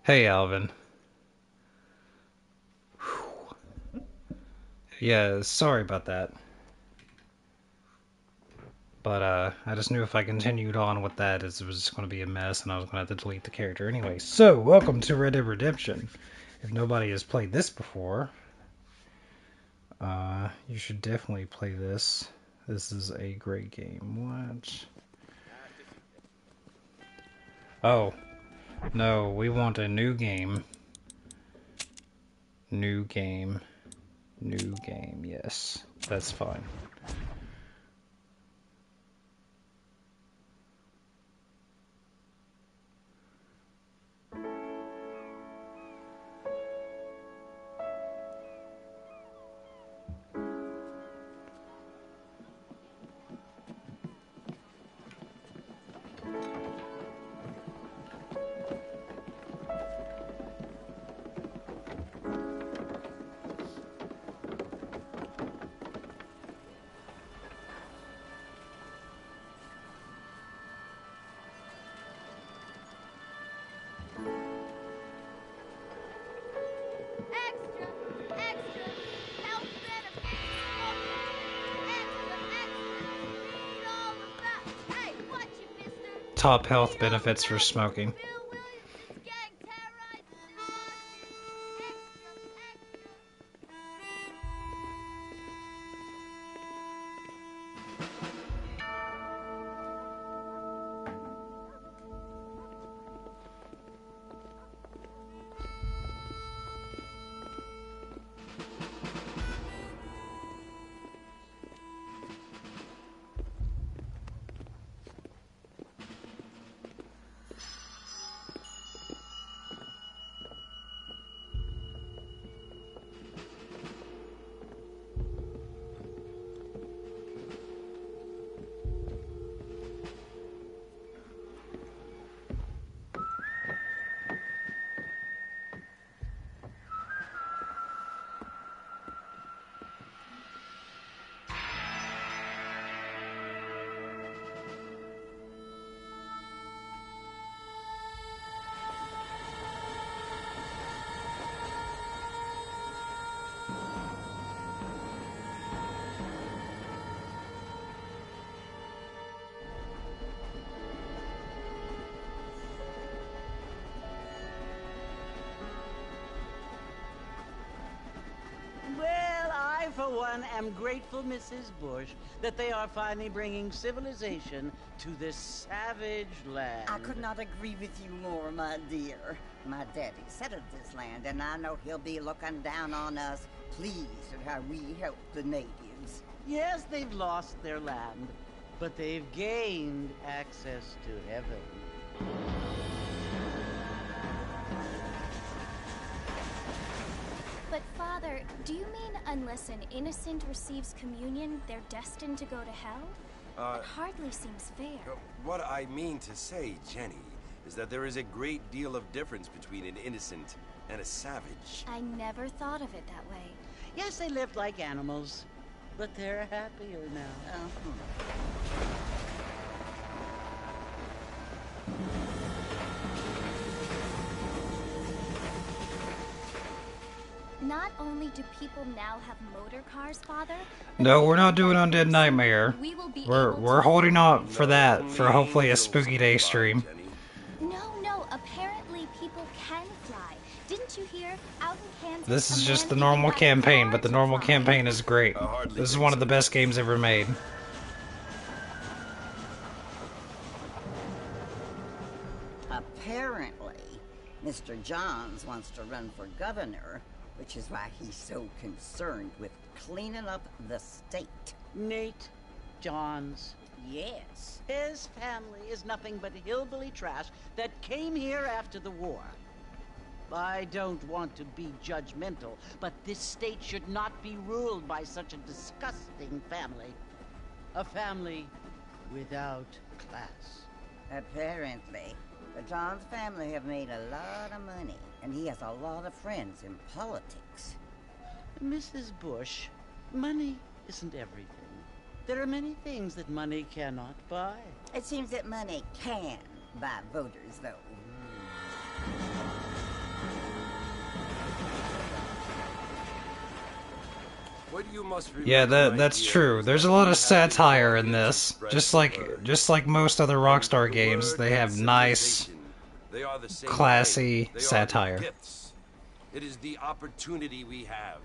Hey, Alvin. Yeah, sorry about that. But, I just knew if I continued on with that, it was going to be a mess and I was going to have to delete the character anyway. So, welcome to Red Dead Redemption. If nobody has played this before, you should definitely play this. This is a great game. What? Oh, no, we want a new game. New game. New game, yes. That's fine. Extra, extra, health benefits smoking. Extra, extra, read all about. Hey, watch it, mister. Top health Read all benefits for about smoking. Bill Williams' gang terrorizing New York City. Extra, extra. Well, I, for one, am grateful, Mrs. Bush, that they are finally bringing civilization to this savage land. I could not agree with you more, my dear. My daddy settled this land, and I know he'll be looking down on us, pleased at how we help the natives. Yes, they've lost their land, but they've gained access to heaven. But Father, do you mean unless an innocent receives communion, they're destined to go to hell? That hardly seems fair. What I mean to say, Jenny, is that there is a great deal of difference between an innocent and a savage. I never thought of it that way. Yes, they lived like animals, but they're happier now. Not only do people now have motor cars, Father, but No, they we're not have doing weapons. Undead Nightmare. We will be We're able we're to holding out for that Only for hopefully a angels spooky day fly, stream. Jenny. No, apparently people can fly. Didn't you hear? Out in Kansas, This is a just man the even normal got a campaign, car but the to normal fly. campaign is great. I hardly This is think one of so. the best games ever made. Apparently, Mr. Johns wants to run for governor, which is why he's so concerned with cleaning up the state. Nate Johns. Yes. His family is nothing but hillbilly trash that came here after the war. I don't want to be judgmental, but this state should not be ruled by such a disgusting family. A family without class. Apparently. The Johns family have made a lot of money, and he has a lot of friends in politics. Mrs. Bush, money isn't everything. There are many things that money cannot buy. It seems that money can buy voters, though. What you must remember, Yeah, my that's dear, true. is There's that a lot we of have been satire in always this. expressed Just the like most other word. Rockstar And the games, word they and have nice, civilization, they are the same classy thing. They satire. are gifts. It is the opportunity we have,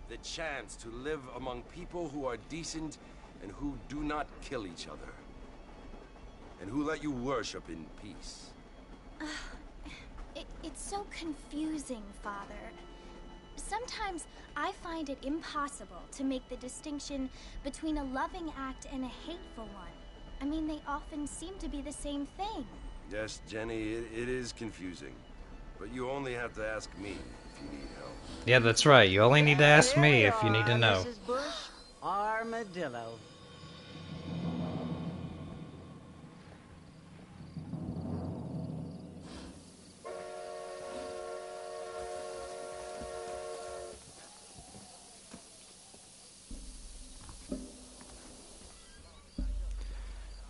the chance to live among people who are decent and who do not kill each other, and who let you worship in peace. It's so confusing, Father. Sometimes I find it impossible to make the distinction between a loving act and a hateful one. I mean, they often seem to be the same thing. Yes, Jenny, it is confusing. But you only have to ask me if you need help. Yeah, that's right. You only need to ask Here me we if you need to are, know. Mrs. Bush. Armadillo.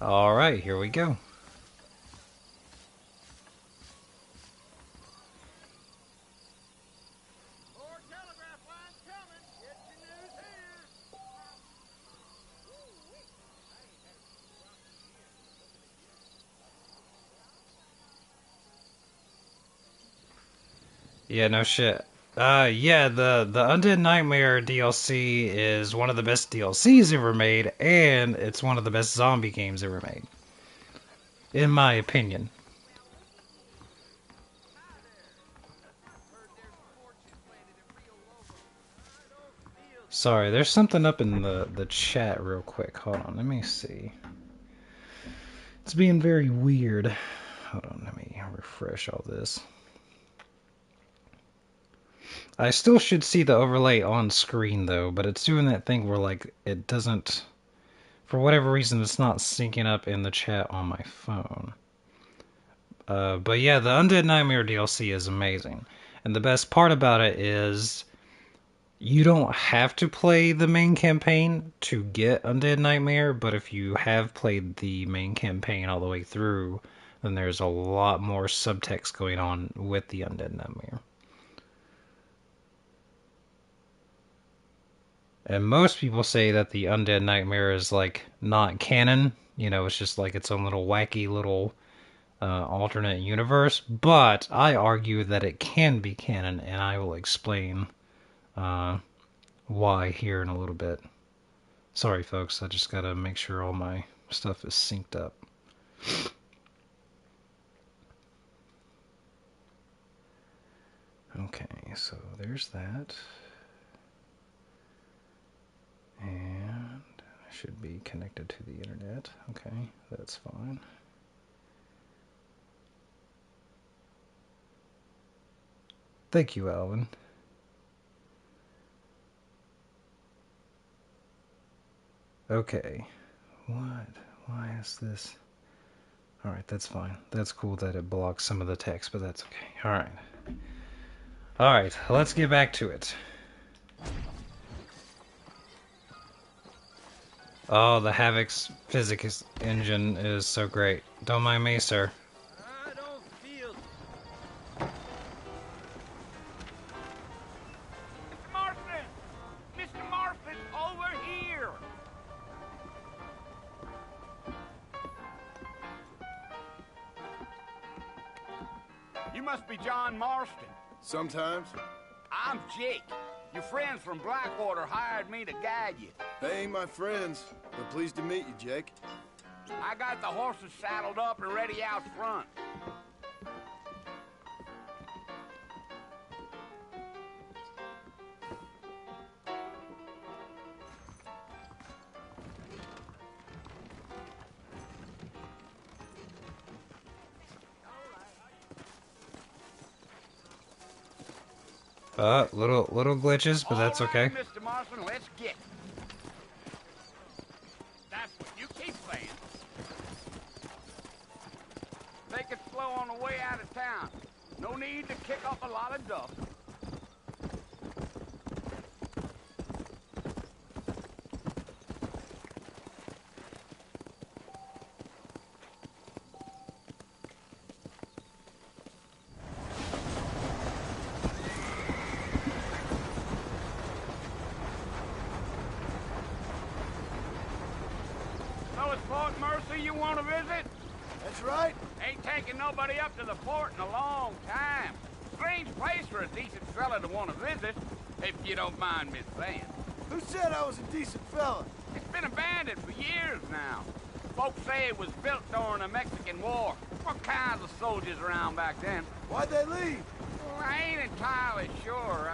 Alright, here we go. Yeah, no shit. Yeah, the Undead Nightmare DLC is one of the best DLCs ever made, and it's one of the best zombie games ever made. In my opinion. Sorry, there's something up in the chat real quick. Hold on, let me see. It's being very weird. Hold on, let me refresh all this. I still should see the overlay on screen though, but it's doing that thing where like it doesn't, for whatever reason, it's not syncing up in the chat on my phone. But yeah, the Undead Nightmare DLC is amazing. And the best part about it is you don't have to play the main campaign to get Undead Nightmare, but if you have played the main campaign all the way through, then there's a lot more subtext going on with the Undead Nightmare. And most people say that the Undead Nightmare is like not canon, you know, it's just like its own little wacky little alternate universe, but I argue that it can be canon, and I will explain why here in a little bit. Sorry folks, I just gotta make sure all my stuff is synced up. Okay, so there's that. And I should be connected to the internet. Okay, that's fine. Thank you, Alvin. Okay. What? Why is this? Alright, that's fine. That's cool that it blocks some of the text, but that's okay. Alright. Alright, let's get back to it. Oh, the Havoc's physics engine is so great. Don't mind me, sir. I don't feel... Mr. Marston! Mr. Marston, over here! You must be John Marston. Sometimes. I'm Jake. Your friends from Blackwater hired me to guide you. They ain't my friends, but pleased to meet you, Jake. I got the horses saddled up and ready out front. Little glitches, but that's All okay. right, Mr. Marston, let's get. That's what you keep saying. Take it slow on the way out of town. No need to kick up a lot of dust. you want to visit? That's right. Ain't taking nobody up to the fort in a long time. Strange place for a decent fella to want to visit, if you don't mind me saying. Who said I was a decent fella? It's been abandoned for years now. Folks say it was built during the Mexican War. What kinds of soldiers around back then? Why'd they leave? Well, I ain't entirely sure.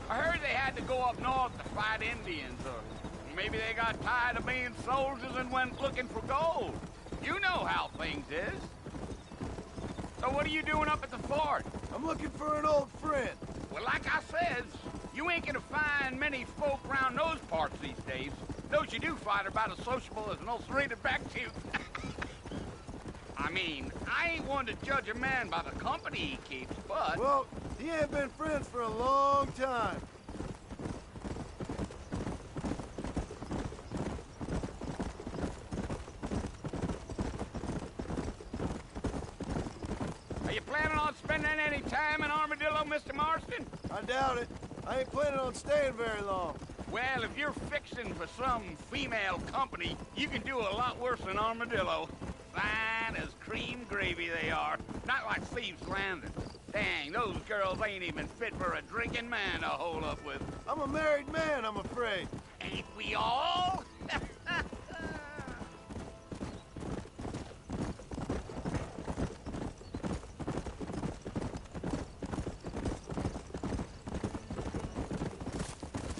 I heard they had to go up north to fight Indians, or maybe they got tired of being soldiers and went looking for gold. You know how things is. So what are you doing up at the fort? I'm looking for an old friend. Well, like I said, you ain't gonna find many folk around those parts these days. Those you do find are about as sociable as an ulcerated back tooth. I mean, I ain't one to judge a man by the company he keeps, but... Well, he ain't been friends for a long time. Are you planning on spending any time in Armadillo, Mr. Marston? I doubt it. I ain't planning on staying very long. Well, if you're fixing for some female company, you can do a lot worse than Armadillo. Fine as cream gravy they are. Not like Thieves' Landing. Dang, those girls ain't even fit for a drinking man to hold up with. I'm a married man, I'm afraid. Ain't we all?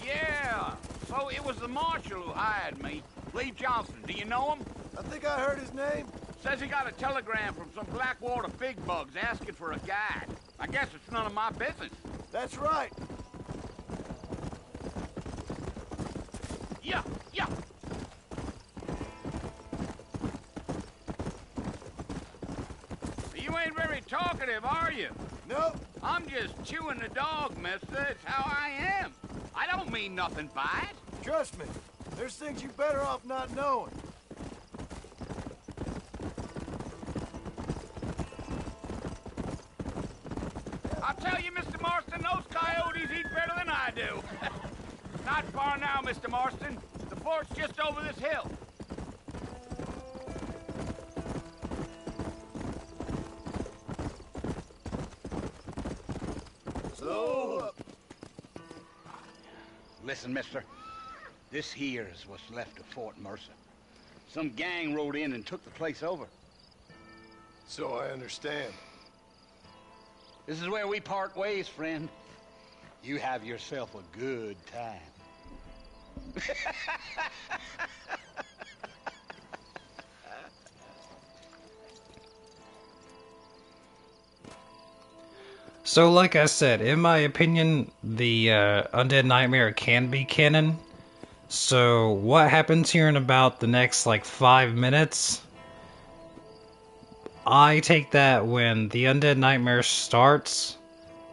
Yeah, so it was the marshal who hired me. Lee Johnson, do you know him? I think I heard his name. Says he got a telegram from some Blackwater big bugs asking for a guide. I guess it's none of my business. That's right. Yeah, yeah. You ain't very talkative, are you? Nope. I'm just chewing the dog, mister. It's how I am. I don't mean nothing by it. Trust me. There's things you better off not knowing. I'll tell you, Mr. Marston, those coyotes eat better than I do. Not far now, Mr. Marston. The fort's just over this hill. So, Listen, mister. This here's what's left of Fort Mercer. Some gang rode in and took the place over. so I understand. This is where we part ways, friend. You have yourself a good time. So, like I said, in my opinion, the Undead Nightmare can be canon. So, what happens here in about the next, 5 minutes? I take that when the Undead Nightmare starts,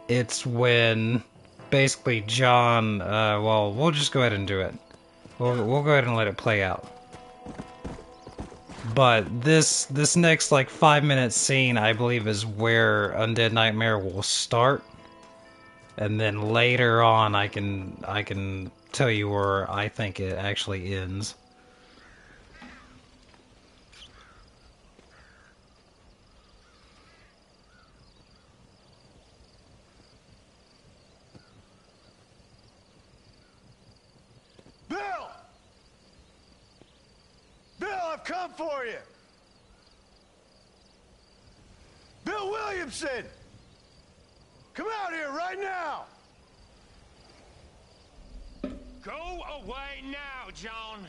it's when basically John, well, we'll just go ahead and do it. We'll go ahead and let it play out. But this next 5-minute scene, I believe, is where Undead Nightmare will start, and then later on, I can tell you where I think it actually ends. Bill! Bill, I've come for you! Bill Williamson! Come out here right now! Go away now, John.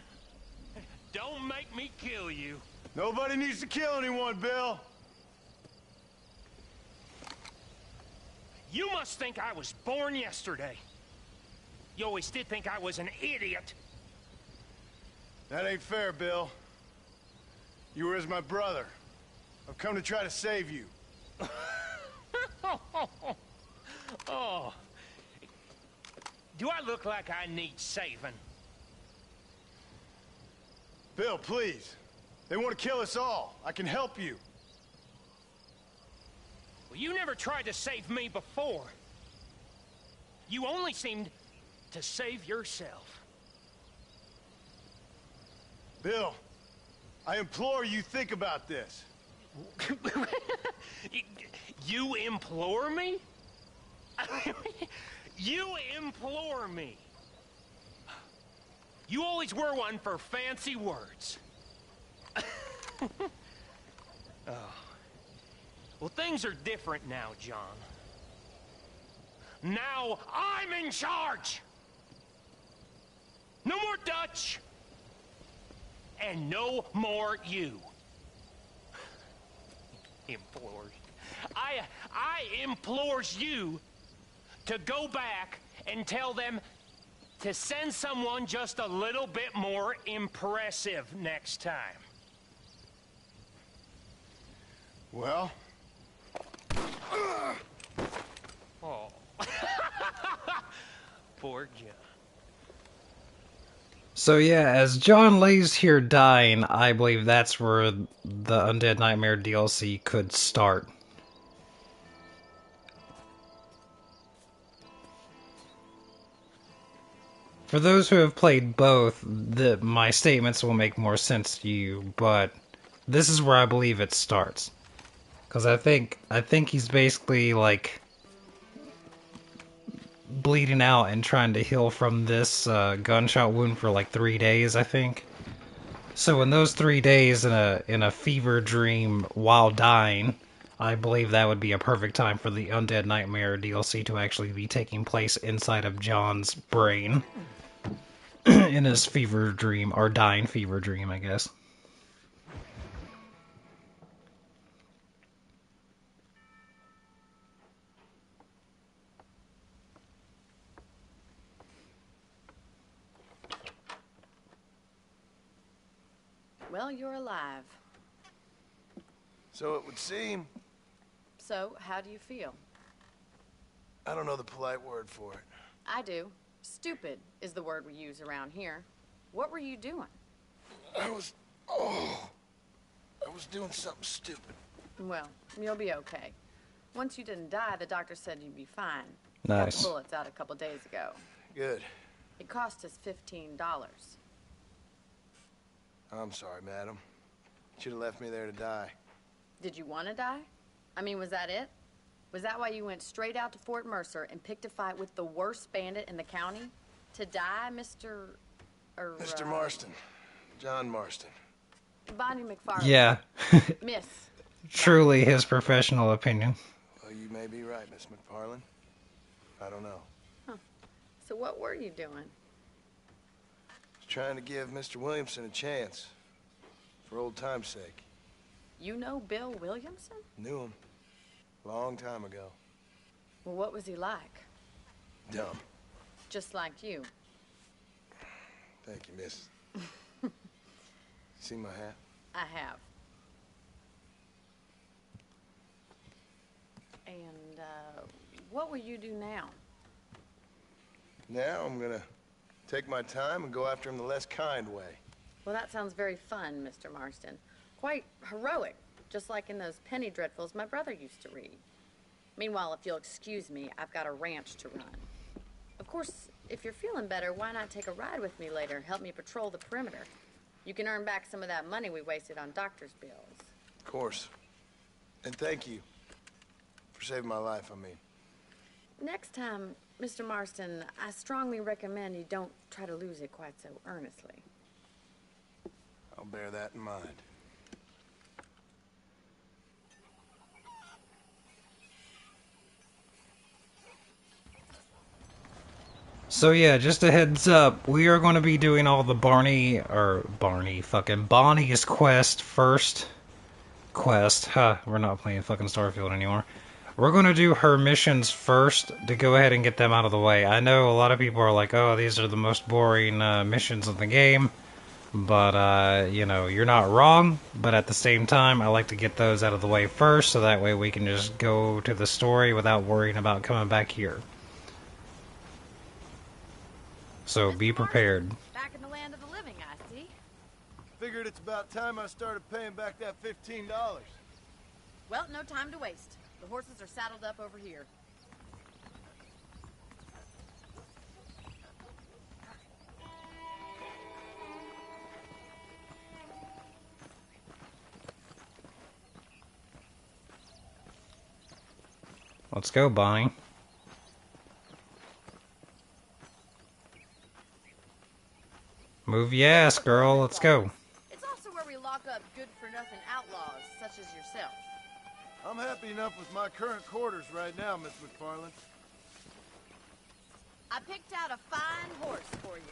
Don't make me kill you. Nobody needs to kill anyone, Bill. You must think I was born yesterday. You always did think I was an idiot. That ain't fair, Bill. You were as my brother. I've come to try to save you. Oh. Do I look like I need saving? Bill, please. They want to kill us all. I can help you. Well, you never tried to save me before. You only seemed to save yourself. Bill, I implore you think about this. You implore me? You implore me. You always were one for fancy words. Oh. Well, things are different now, John. Now I'm in charge! No more Dutch! And no more you. Implores. I implores you to go back and tell them to send someone just a little bit more impressive next time. Well? Oh. Poor John. So yeah, as John lays here dying, I believe that's where the Undead Nightmare DLC could start. For those who have played both, my statements will make more sense to you, but this is where I believe it starts. Because I think he's basically like bleeding out and trying to heal from this gunshot wound for like 3 days, I think. So in those 3 days in a fever dream while dying, I believe that would be a perfect time for the Undead Nightmare DLC to actually be taking place inside of John's brain. In his fever dream, or dying fever dream, I guess. Well, you're alive. So it would seem. So, how do you feel? I don't know the polite word for it. I do. Stupid is the word we use around here. What were you doing? I was doing something stupid. Well, you'll be okay. Once you didn't die, the doctor said you'd be fine. Nice. Got the bullets out a couple days ago. Good. It cost us $15. I'm sorry, madam. Should have left me there to die. Did you want to die? I mean, was that it? Was that why you went straight out to Fort Mercer and picked a fight with the worst bandit in the county? To die, Mr. Mr. Marston. John Marston. Bonnie McFarlane. Yeah. Miss. Truly his professional opinion. Well, you may be right, Miss McFarlane. I don't know. Huh. So what were you doing? Trying to give Mr. Williamson a chance. For old time's sake. You know Bill Williamson? Knew him. Long time ago. Well, what was he like? Dumb. Just like you. Thank you, miss. See my hat? I have. And, what will you do now? Now I'm gonna take my time and go after him the less kind way. Well, that sounds very fun, Mr. Marston. Quite heroic, just like in those penny dreadfuls my brother used to read. Meanwhile, if you'll excuse me, I've got a ranch to run. Of course, if you're feeling better, why not take a ride with me later? Help me patrol the perimeter. You can earn back some of that money we wasted on doctor's bills. Of course. And thank you. For saving my life, I mean. Next time, Mr. Marston, I strongly recommend you don't try to lose it quite so earnestly. I'll bear that in mind. So yeah, just a heads up, we are going to be doing all the Bonnie's quest first. We're not playing fucking Starfield anymore. We're going to do her missions first to go ahead and get them out of the way. I know a lot of people are like, oh, these are the most boring missions in the game. But, you know, you're not wrong. But at the same time, I like to get those out of the way first, so that way we can just go to the story without worrying about coming back here. So be prepared. Back in the land of the living, I see. Figured it's about time I started paying back that $15. Well, no time to waste. The horses are saddled up over here. Let's go, Bonnie. Move your ass, girl. Let's go. It's also where we lock up good-for-nothing outlaws, such as yourself. I'm happy enough with my current quarters right now, Miss McFarland. I picked out a fine horse for you.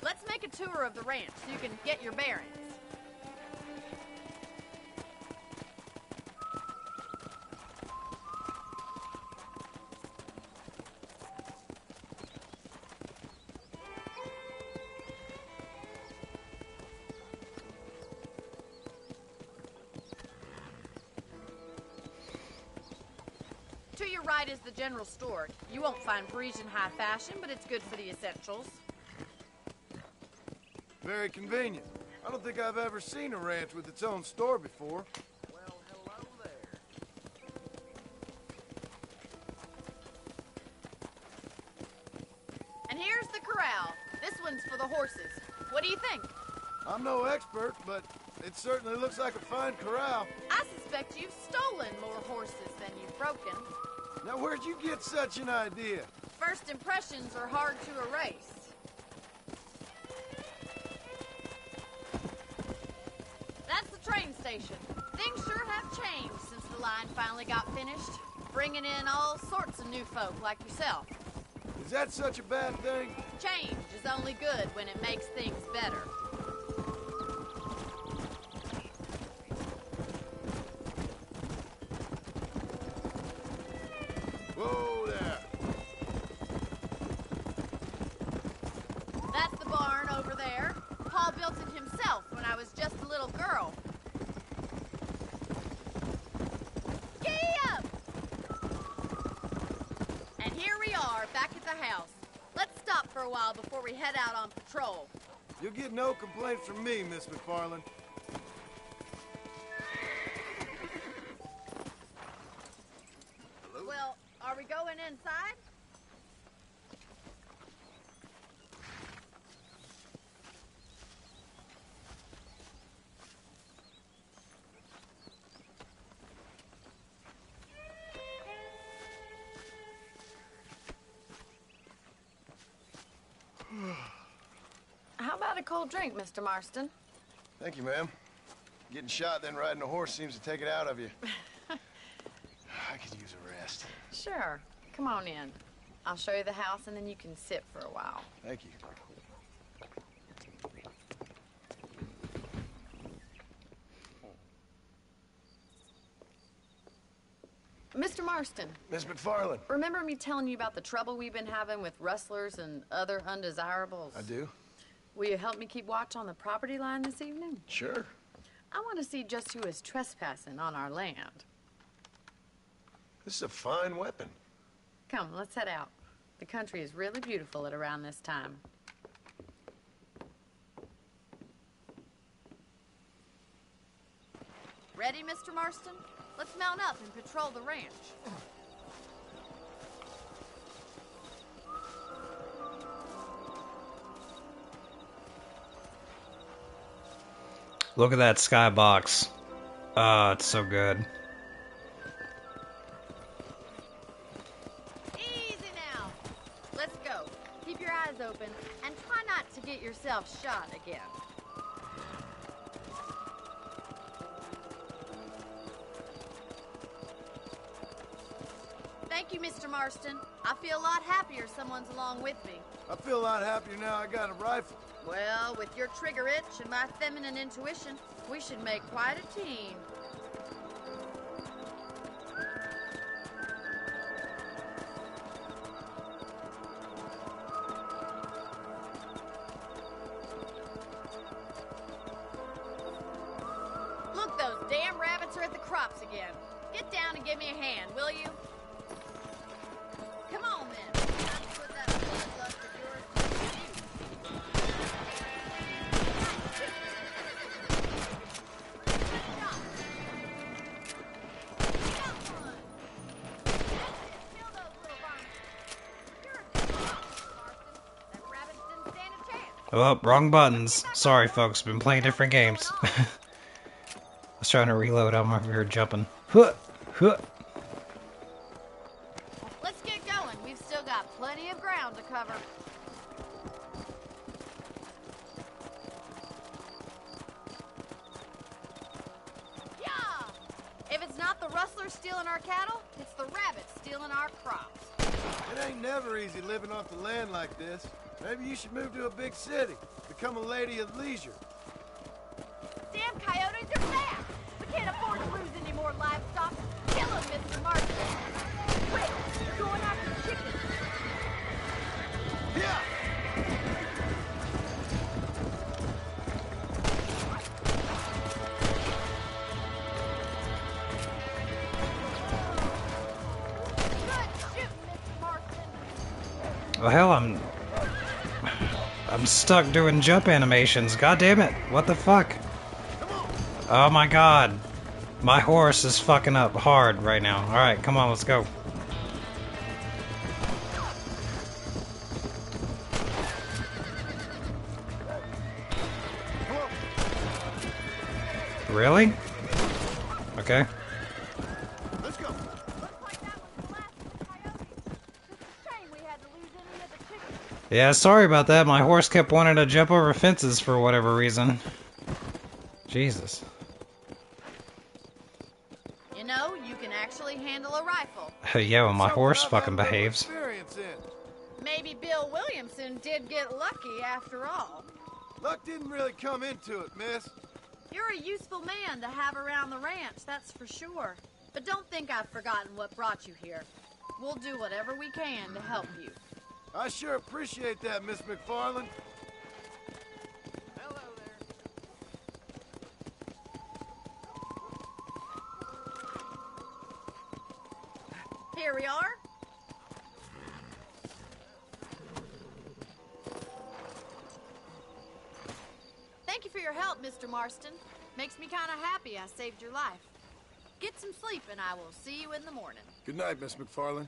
Let's make a tour of the ranch so you can get your bearings. To your right is the general store. You won't find Parisian high fashion, but it's good for the essentials. Very convenient. I don't think I've ever seen a ranch with its own store before. Well, hello there. And here's the corral. This one's for the horses. What do you think? I'm no expert, but it certainly looks like a fine corral. I suspect you've stolen more horses than you've broken. Now, where'd you get such an idea? First impressions are hard to erase. That's the train station. Things sure have changed since the line finally got finished, bringing in all sorts of new folk like yourself. Is that such a bad thing? Change is only good when it makes things better. Whoa there. That's the barn over there. Paul built it himself when I was just a little girl. Giddy up! And here we are, back at the house. Let's stop for a while before we head out on patrol. You'll get no complaints from me, Miss McFarland. Well, are we going inside? How about a cold drink, Mr. Marston? Thank you, ma'am. Getting shot then riding a horse seems to take it out of you. I could use a rest. Sure. Come on in. I'll show you the house and then you can sit for a while. Thank you. Mr. Marston, Miss McFarland. remember me telling you about the trouble we've been having with rustlers and other undesirables? I do? Will you help me keep watch on the property line this evening? Sure. I want to see just who is trespassing on our land. This is a fine weapon. Come, let's head out. The country is really beautiful at around this time. Ready, Mr. Marston? Let's mount up and patrol the ranch. Look at that skybox. Ah, it's so good. Easy now. Let's go. Keep your eyes open and try not to get yourself shot again. Thank you, Mr. Marston. I feel a lot happier someone's along with me. I feel a lot happier now I got a rifle. Well, with your trigger itch and my feminine intuition, we should make quite a team. Look, those damn rabbits are at the crops again. Get down and give me a hand, will you? Come on, then. Time to put that bloodlust of yours to use. Oh, wrong buttons. Sorry, folks. Been playing different games. I was trying to reload. I'm over here jumping. Huh, huh. going. We've still got plenty of ground to cover. Yeah! If it's not the rustlers stealing our cattle, it's the rabbits stealing our crops. It ain't never easy living off the land like this. Maybe you should move to a big city. Become a lady of leisure. Damn coyotes are fast! We can't afford to lose any more livestock. Kill them, Mr. Marston. Quick! They're going after chickens. Yeah! Good shooting, Mr. Marston. Well, hell, I'm stuck doing jump animations. God damn it! What the fuck? Oh my god, my horse is fucking up hard right now. All right, come on, let's go. Really? Okay. Let's go. Looks like that was the last of the coyotes. It's a shame we had to lose any of the chickens. Yeah, sorry about that. My horse kept wanting to jump over fences for whatever reason. Jesus. You know, you can actually handle a rifle. Yeah, well, my Something horse I've fucking had little behaves. experience in. Maybe Bill Williamson did get lucky after all. Luck didn't really come into it, miss. You're a useful man to have around the ranch, that's for sure. But don't think I've forgotten what brought you here. We'll do whatever we can to help you. I sure appreciate that, Miss McFarland. Hello there. Here we are. Thank you for your help, Mr. Marston. Makes me kind of happy I saved your life. Get some sleep and I will see you in the morning. Good night, Miss McFarland.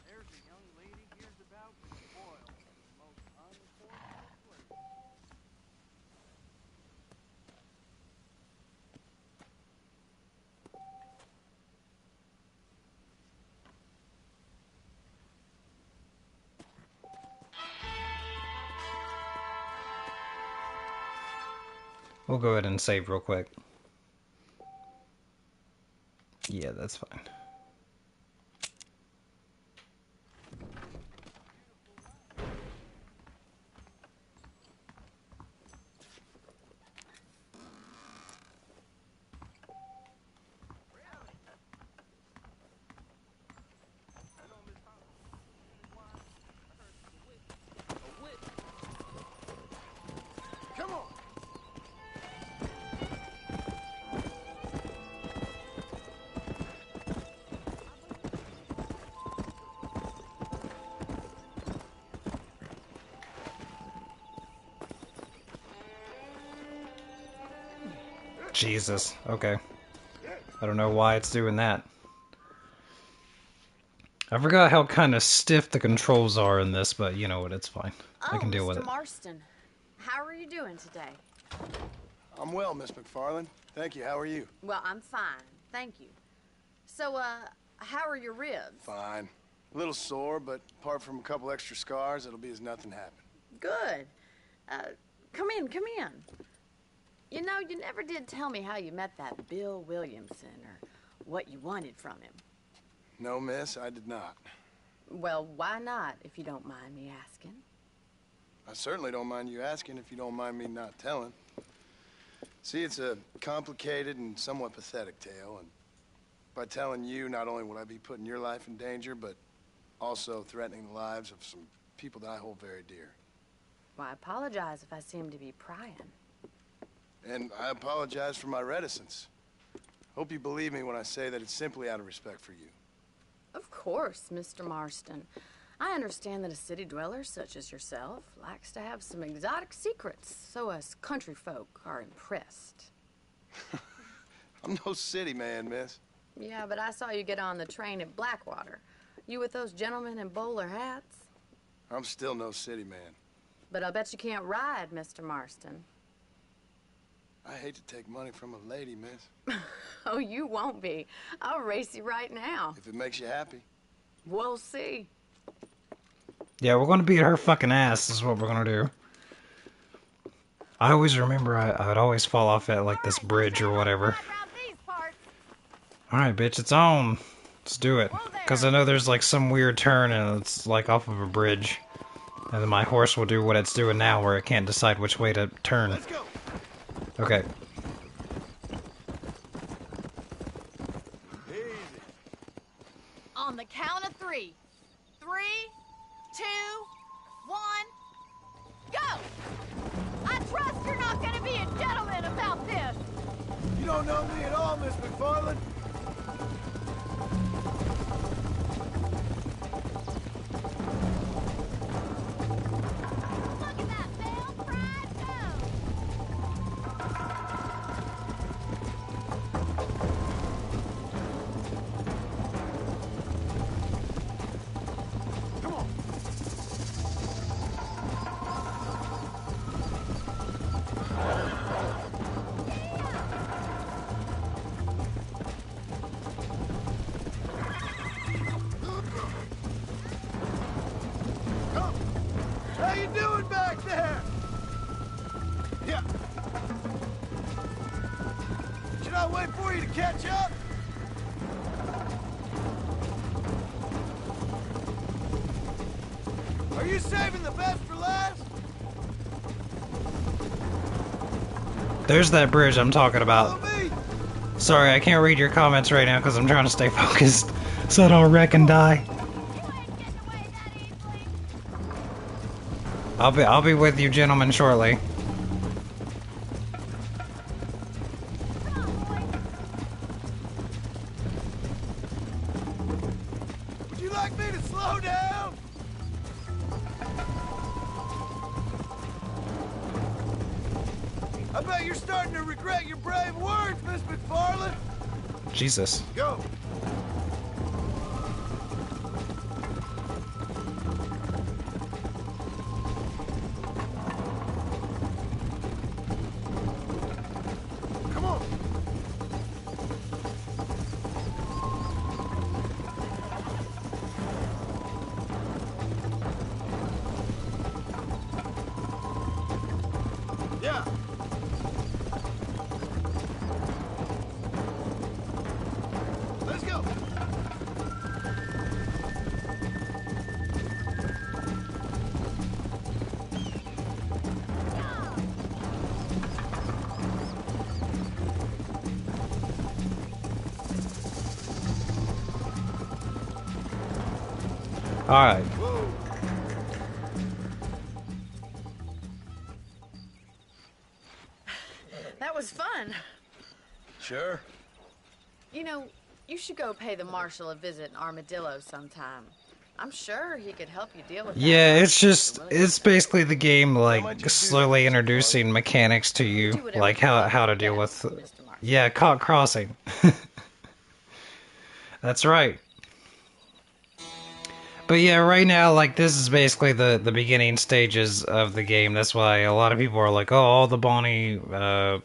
There's a young lady here's about spoiled in the most unfortunate way. We'll go ahead and save real quick. Yeah, that's fine. Come on. Jesus. Okay. I don't know why it's doing that. I forgot how kind of stiff the controls are in this, but you know what, it's fine. I can deal with it. Marston, how are you doing today? I'm well, Miss McFarland. Thank you. How are you? Well, I'm fine, thank you. So, how are your ribs? Fine. A little sore, but apart from a couple extra scars, it'll be as nothing happened. Good. Come in, come in. You know, you never did tell me how you met that Bill Williamson or what you wanted from him. No, miss, I did not. Well, why not, if you don't mind me asking? I certainly don't mind you asking if you don't mind me not telling. See, it's a complicated and somewhat pathetic tale, and by telling you, not only will I be putting your life in danger, but also threatening the lives of some people that I hold very dear. Well, I apologize if I seem to be prying. And I apologize for my reticence. Hope you believe me when I say that it's simply out of respect for you. Of course, Mr. Marston. I understand that a city dweller such as yourself likes to have some exotic secrets, so us country folk are impressed. I'm no city man, miss. Yeah, but I saw you get on the train at Blackwater. You with those gentlemen in bowler hats? I'm still no city man. But I'll bet you can't ride, Mr. Marston. I hate to take money from a lady, miss. Oh, you won't be. I'll race you right now. If it makes you happy. We'll see. Yeah, we're gonna beat her fucking ass is what we're gonna do. I always remember I would always fall off at like this bridge or whatever. Alright, bitch, it's on. Let's do it. Because I know there's like some weird turn and it's like off of a bridge. And then my horse will do what it's doing now where it can't decide which way to turn. Let's go. Okay. Easy. On the count of 3. 3, 2, 1, go! I trust you're not gonna be a gentleman about this. You don't know me at all, Miss McFarland. Look at that failed pride go! Come on. Come. How you doing back there? Yeah. Should I wait for you to catch up? Are you saving the best for last? There's that bridge I'm talking about. Follow me. Sorry, I can't read your comments right now because I'm trying to stay focused so I don't wreck and die. You ain't getting away that easily. I'll be with you gentlemen shortly. Come on, boy. Would you like me to slow down? I bet you're starting to regret your brave words, Miss McFarland. Jesus. Go. Come on. Yeah. Let's go. Alright. Whoa. That was fun. Sure. You know, you should go pay the marshal a visit in Armadillo sometime. I'm sure he could help you deal with that. Yeah, it's basically the game like slowly introducing mechanics to you, like how to deal with. Mr. Marshall. Yeah, caught crossing. That's right. But yeah, right now, like, this is basically the beginning stages of the game. That's why a lot of people are like, oh, all the Bonnie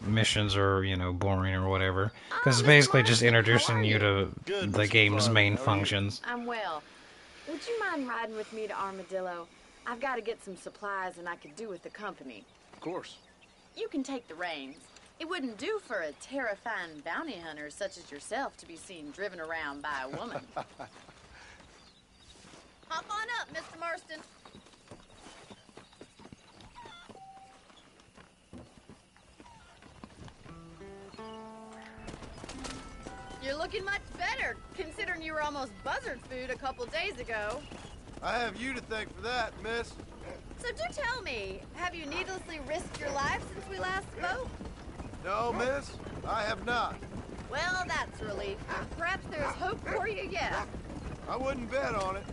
missions are, you know, boring or whatever. Because it's basically just introducing you to the game's main functions. I'm well. Would you mind riding with me to Armadillo? I've got to get some supplies and I could do with the company. Of course. You can take the reins. It wouldn't do for a terrifying bounty hunter such as yourself to be seen driven around by a woman. Hop on up, Mr. Marston. You're looking much better, considering you were almost buzzard food a couple days ago. I have you to thank for that, miss. So do tell me, have you needlessly risked your life since we last spoke? No, miss, I have not. Well, that's a relief. Perhaps there's hope for you yet. I wouldn't bet on it.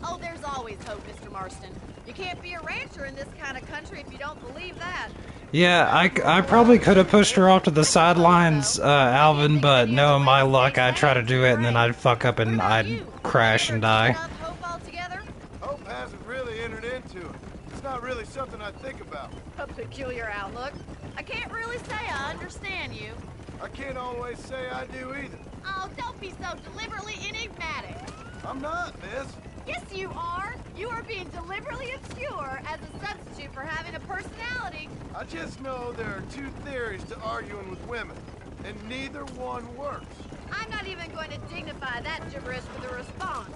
Oh, there's always hope, Mr. Marston. You can't be a rancher in this kind of country if you don't believe that. Yeah, I probably could have pushed her off to the sidelines, Alvin, but no, my luck, I'd try to do it and then I'd fuck up and I'd crash and die. Hope altogether? Hope hasn't really entered into it. It's not really so something I think about. A peculiar outlook. I can't really say I understand you. I can't always say I do either. Oh, don't be so deliberately enigmatic. I'm not, miss. Yes, you are. You are being deliberately obscure as a substitute for having a personality. I just know there are two theories to arguing with women, and neither one works. I'm not even going to dignify that gibberish with a response.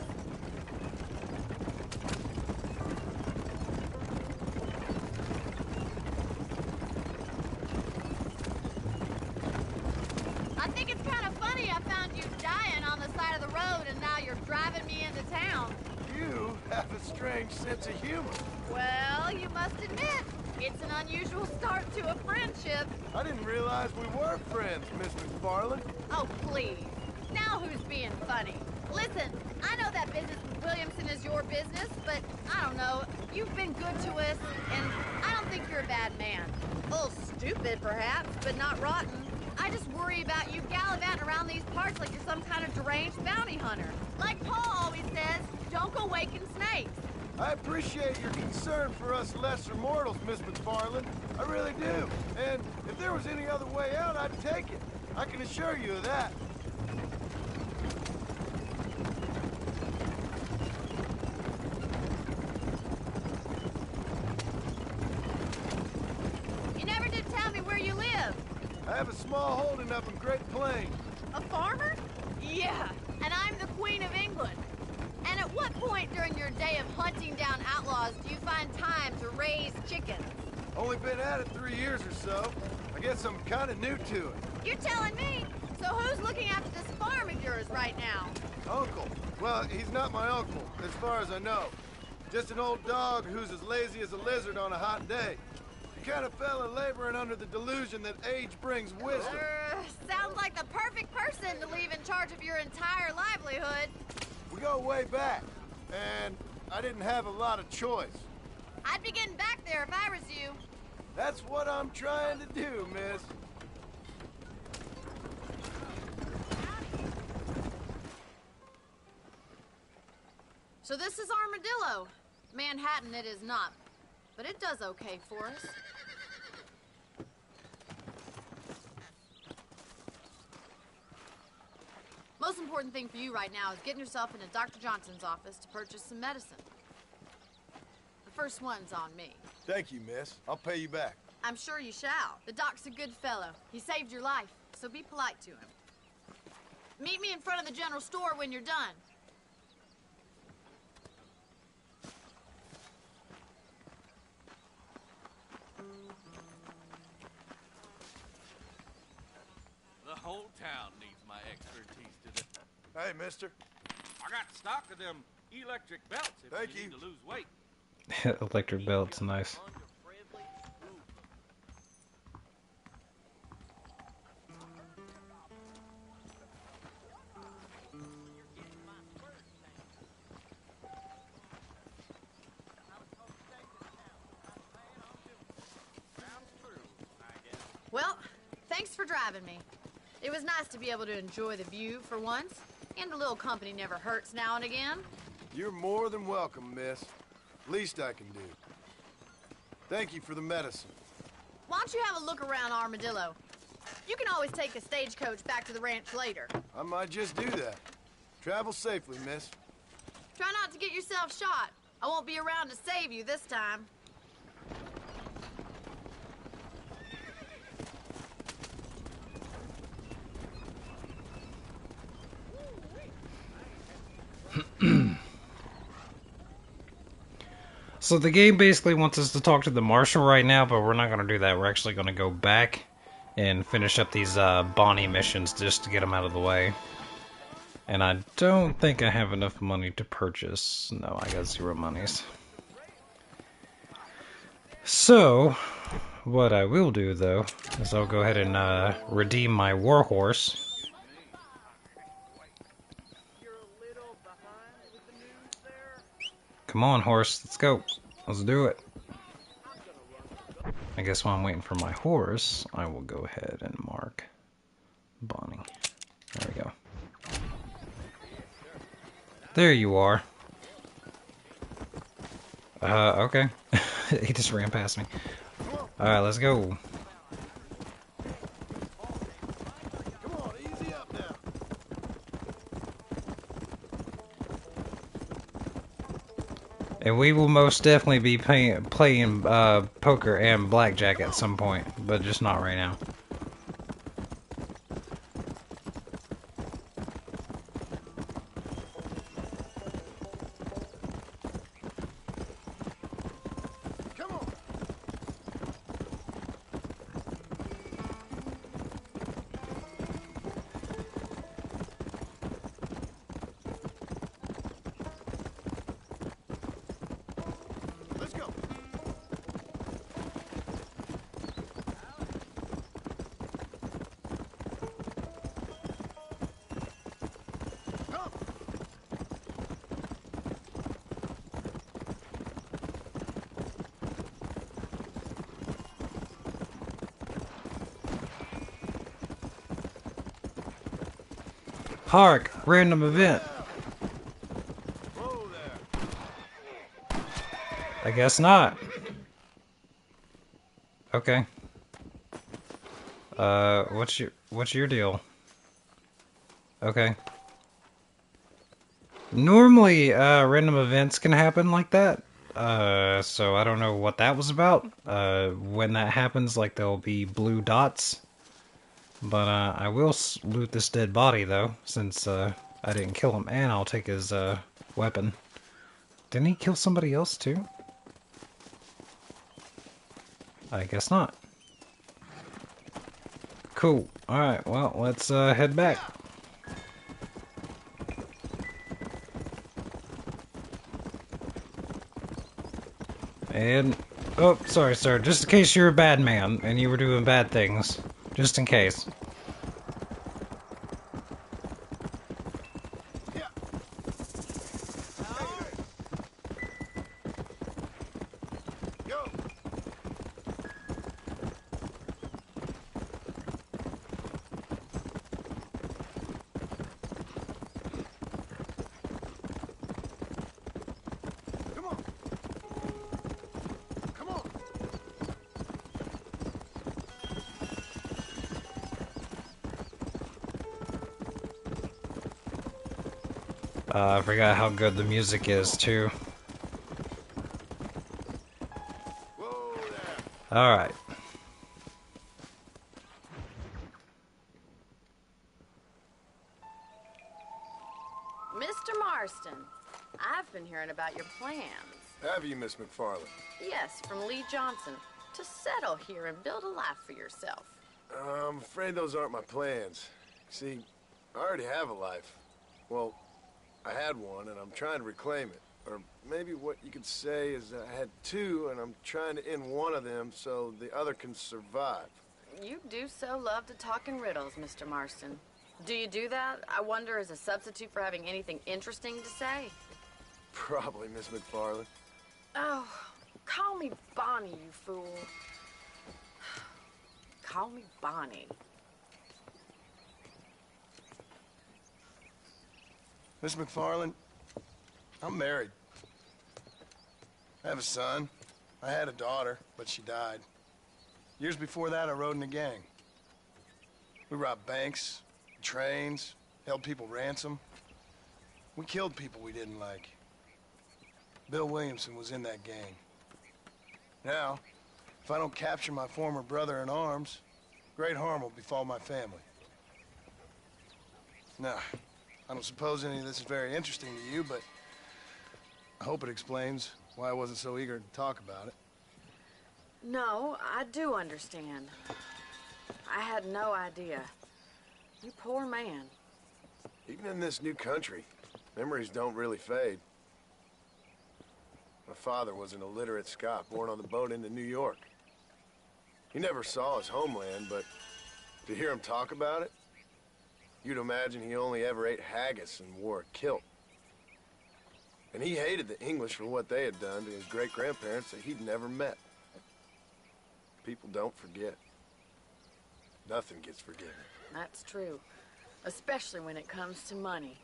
I think it's kind of funny I found you dying on the side of the road and now you're driving me into town. You have a strange sense of humor. Well, you must admit, it's an unusual start to a friendship. I didn't realize we were friends, Miss McFarland. Oh, please. Now who's being funny? Listen, I know that business with Williamson is your business, but I don't know. You've been good to us, and I don't think you're a bad man. A little stupid, perhaps, but not rotten. I just worry about you gallivanting around these parts like you're some kind of deranged bounty hunter. Like Paul always says, don't go waking snakes. I appreciate your concern for us lesser mortals, Miss McFarland. I really do. And if there was any other way out, I'd take it. I can assure you of that. You never did tell me where you live. I have a small holding up in Great Plains. A farmer? Yeah, and I'm the Queen of England. And at what point during your day of hunting down outlaws do you find time to raise chickens? Only been at it 3 years or so. I guess I'm kind of new to it. You're telling me? So who's looking after this farm of yours right now? Uncle. Well, he's not my uncle, as far as I know. Just an old dog who's as lazy as a lizard on a hot day. The kind of fella laboring under the delusion that age brings wisdom. Sounds like the perfect person to leave in charge of your entire livelihood. We go way back, and I didn't have a lot of choice. I'd be getting back there if I was you. That's what I'm trying to do, miss. So this is Armadillo. Manhattan it is not, but it does okay for us. Most important thing for you right now is getting yourself into Dr. Johnson's office to purchase some medicine. The first one's on me. Thank you, miss. I'll pay you back. I'm sure you shall. The doc's a good fellow. He saved your life, so be polite to him. Meet me in front of the general store when you're done. The whole town needs my expertise today. Hey, mister. I got stock of them electric belts if Thank you you. need to lose weight. Electric belt's nice. Well, thanks for driving me. It was nice to be able to enjoy the view for once, and a little company never hurts now and again. You're more than welcome, miss. Least I can do. Thank you for the medicine. Why don't you have a look around Armadillo? You can always take a stagecoach back to the ranch later. I might just do that. Travel safely, miss. Try not to get yourself shot. I won't be around to save you this time. So the game basically wants us to talk to the marshal right now, but we're not going to do that. We're actually going to go back and finish up these Bonnie missions just to get them out of the way. And I don't think I have enough money to purchase. No, I got 0 monies. So, what I will do, though, is I'll go ahead and redeem my warhorse. Come on, horse, let's go. Let's do it. I guess while I'm waiting for my horse, I will go ahead and mark Bonnie. There we go. There you are. Okay. He just ran past me. Alright, let's go. Come on, easy up now. And we will most definitely be playing poker and blackjack at some point, but just not right now. Come on. Let's go. Come. Hark! Random event. Whoa there. I guess not. Okay. What's your deal? Okay. Normally, random events can happen like that. So I don't know what that was about. When that happens, like, there'll be blue dots. But, I will loot this dead body, though, since, I didn't kill him, and I'll take his, weapon. Didn't he kill somebody else, too? I guess not. Cool. Alright, well, let's, head back. And, oh, sorry, sir. Just in case you're a bad man and you were doing bad things. Just in case. Yeah. Go. Come on. Come on. I forgot how good the music is, too. Whoa there. Alright. Mr. Marston, I've been hearing about your plans. Have you, Miss McFarland? Yes, from Lee Johnson. To settle here and build a life for yourself. I'm afraid those aren't my plans. See, I already have a life. Well, I had one, and I'm trying to reclaim it. Or maybe what you could say is that I had two, and I'm trying to end one of them so the other can survive. You do so love to talk in riddles, Mr. Marston. Do you do that, I wonder, as a substitute for having anything interesting to say? Probably, Miss McFarland. Oh, call me Bonnie, you fool. Call me Bonnie. Miss McFarland, I'm married. I have a son. I had a daughter, but she died. Years before that, I rode in a gang. We robbed banks, trains, held people ransom. We killed people we didn't like. Bill Williamson was in that gang. Now, if I don't capture my former brother in arms, great harm will befall my family. Now, I don't suppose any of this is very interesting to you, but I hope it explains why I wasn't so eager to talk about it. No, I do understand. I had no idea. You poor man. Even in this new country, memories don't really fade. My father was an illiterate Scot born on the boat into New York. He never saw his homeland, but to hear him talk about it, you'd imagine he only ever ate haggis and wore a kilt. And he hated the English for what they had done to his great-grandparents that he'd never met. People don't forget. Nothing gets forgiven. That's true. Especially when it comes to money.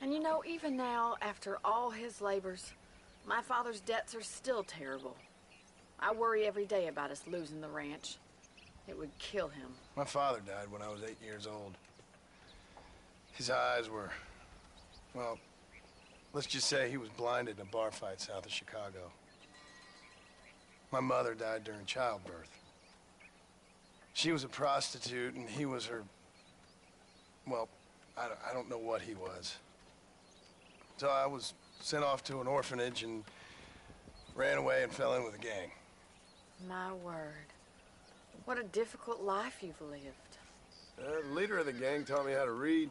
And you know, even now, after all his labors, my father's debts are still terrible. I worry every day about us losing the ranch. It would kill him. My father died when I was 8 years old. His eyes were, well, let's just say he was blinded in a bar fight south of Chicago. My mother died during childbirth. She was a prostitute and he was her, well, I don't know what he was. So I was sent off to an orphanage and ran away and fell in with a gang. My word. What a difficult life you've lived. The leader of the gang taught me how to read,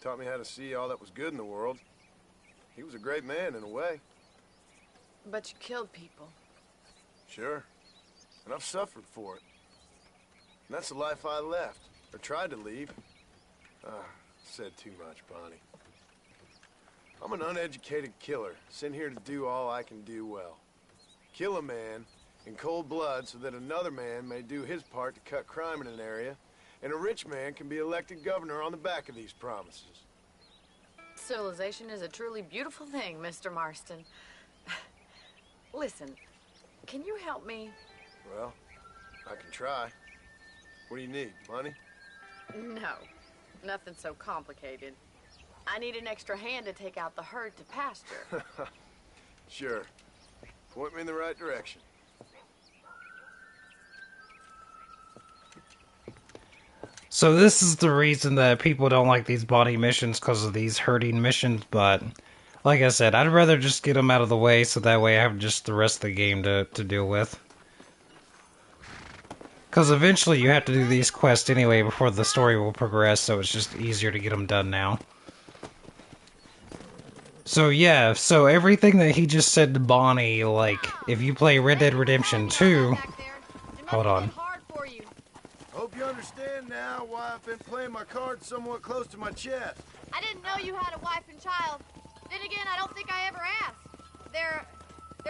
taught me how to see all that was good in the world. He was a great man in a way. But you killed people. Sure. And I've suffered for it. And that's the life I left, or tried to leave. Said too much, Bonnie. I'm an uneducated killer, sent here to do all I can do well. Kill a man in cold blood so that another man may do his part to cut crime in an area, and a rich man can be elected governor on the back of these promises. Civilization is a truly beautiful thing, Mr. Marston. Listen, can you help me? Well, I can try. What do you need, money? No, nothing so complicated. I need an extra hand to take out the herd to pasture. Sure. Point me in the right direction. So this is the reason that people don't like these body missions, because of these herding missions, but like I said, I'd rather just get them out of the way so that way I have just the rest of the game to deal with. Because eventually you have to do these quests anyway before the story will progress, so it's just easier to get them done now. So yeah, so everything that he just said to Bonnie, like, if you play Red Dead Redemption 2... Hold on. Hope you understand now why I've been playing my cards somewhat close to my chest. I didn't know you had a wife and child. Then again, I don't think I ever asked. They're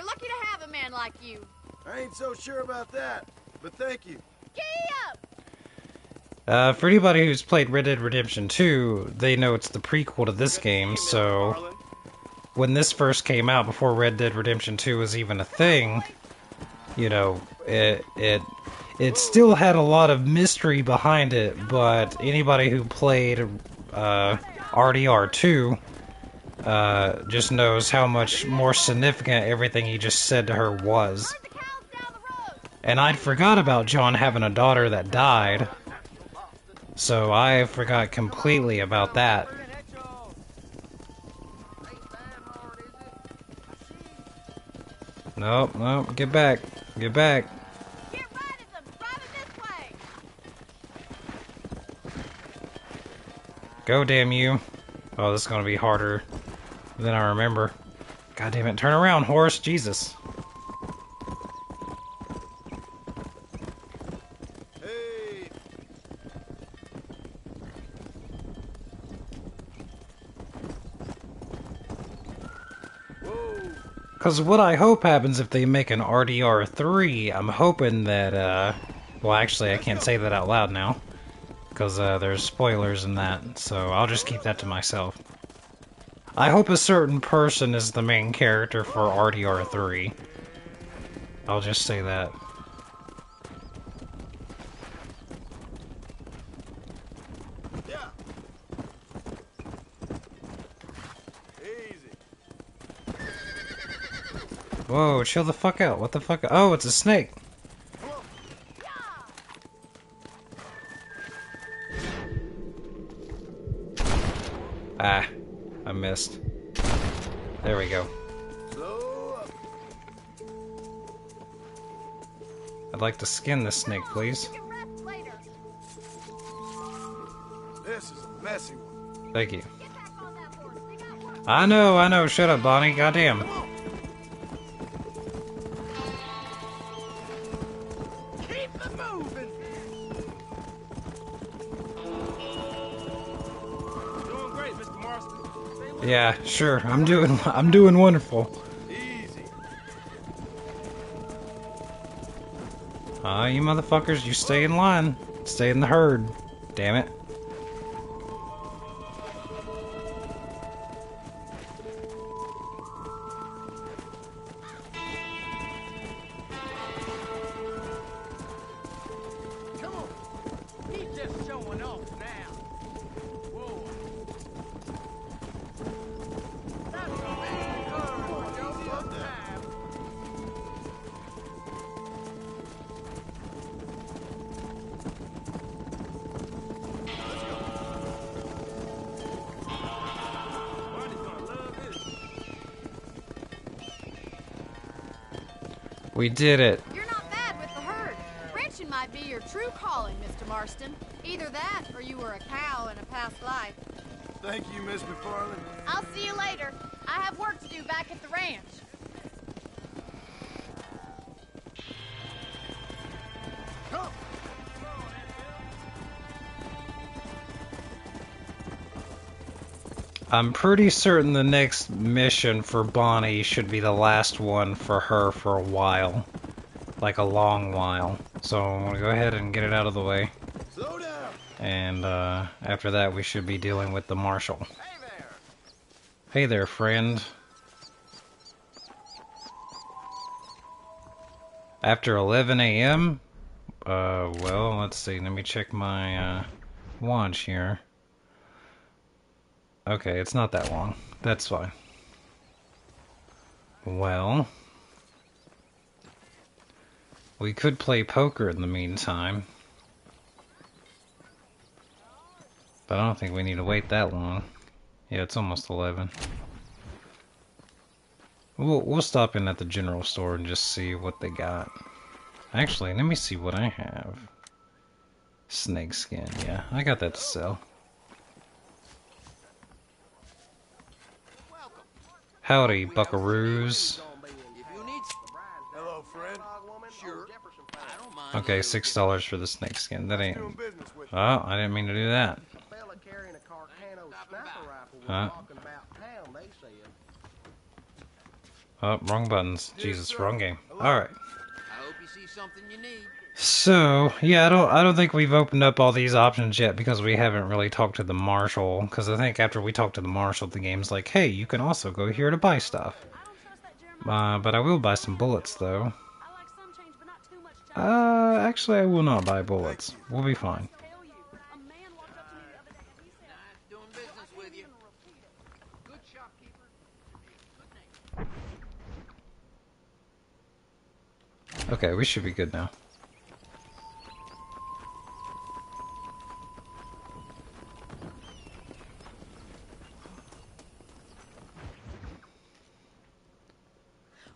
lucky to have a man like you. I ain't so sure about that, but thank you. Giddy up! For anybody who's played Red Dead Redemption 2, they know it's the prequel to this game, so... When this first came out, before Red Dead Redemption 2 was even a thing, you know, it still had a lot of mystery behind it, but anybody who played RDR 2 just knows how much more significant everything he just said to her was. And I'd forgot about John having a daughter that died, so I forgot completely about that. Nope, nope, get back, get back. Get right at them! Drive it this way! Go, damn you. Oh, this is gonna be harder than I remember. God damn it, turn around, horse, Jesus. Hey! Whoa! Because what I hope happens if they make an RDR 3, I'm hoping that, well, actually, I can't say that out loud now. Because there's spoilers in that, so I'll just keep that to myself. I hope a certain person is the main character for RDR 3. I'll just say that. Yeah. Easy. Whoa, chill the fuck out. What the fuck? Oh, it's a snake. Ah, I missed. There we go. Slow up. I'd like to skin this snake, please. You can rest later. This is a messy one. Thank you. Get back on that horse. They got work. I know. Shut up, Bonnie. Goddamn. Keep it moving. Doing great, Mr. Marston. Yeah, sure. I'm doing wonderful. Easy. You motherfuckers, you stay in line. Stay in the herd. Damn it. We did it. You're not bad with the herd. Ranching might be your true calling, Mr. Marston. Either that, or you were a cow in a past life. Thank you, Miss McFarland. I'll see you later. I have work to do back at the ranch. Come! I'm pretty certain the next mission for Bonnie should be the last one for her for a while. Like a long while. So I'm gonna go ahead and get it out of the way. Slow down! And after that we should be dealing with the marshal. Hey there! Hey there, friend. After 11 a.m.? Well, let's see. Let me check my watch here. Okay, it's not that long. That's fine. Well, we could play poker in the meantime. But I don't think we need to wait that long. Yeah, it's almost 11. We'll stop in at the general store and just see what they got. Actually, let me see what I have. Snake skin, yeah, I got that to sell. Howdy, buckaroos. Hello, friend. Sure. Okay, $6 for the snake skin. That ain't. Oh, I didn't mean to do that. Huh? Oh, wrong buttons. Jesus, wrong game. Alright. I hope you see something you need. So, yeah, I don't think we've opened up all these options yet because we haven't really talked to the marshal. Because I think after we talk to the marshal, the game's like, hey, you can also go here to buy stuff. But I will buy some bullets, though. Actually, I will not buy bullets. We'll be fine. Doing business with you. Good shopkeeper. Okay, we should be good now.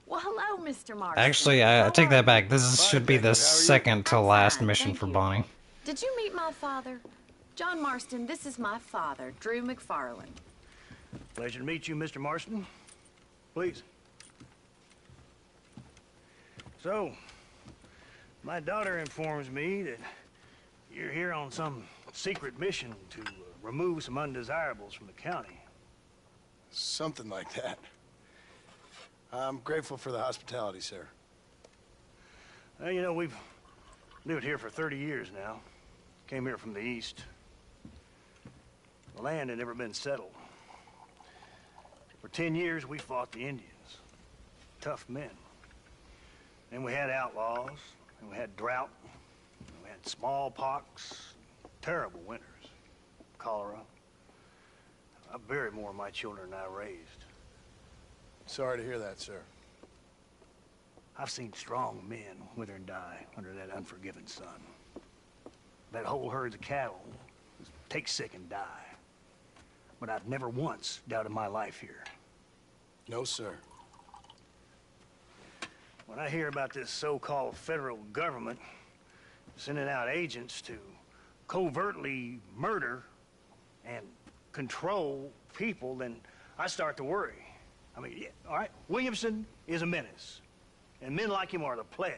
Well, hello, Mr. Marston. Actually, I take that back. Should be the How are you? second to last fine, mission thank for you. Bonnie. Did you meet my father? John Marston, this is my father, Drew McFarland. Pleasure to meet you, Mr. Marston. Please. So, my daughter informs me that you're here on some secret mission to remove some undesirables from the county. Something like that. I'm grateful for the hospitality, sir. Well, you know, we've lived here for 30 years now. Came here from the east. The land had never been settled. For 10 years, we fought the Indians. Tough men. Then we had outlaws, and we had drought, and we had smallpox, terrible winters, cholera. I buried more of my children than I raised. Sorry to hear that, sir. I've seen strong men wither and die under that unforgiving sun. That whole herds of cattle take sick and die. But I've never once doubted my life here. No, sir. When I hear about this so-called federal government sending out agents to covertly murder and control people, then I start to worry. I mean, yeah, all right, Williamson is a menace, and men like him are the plague.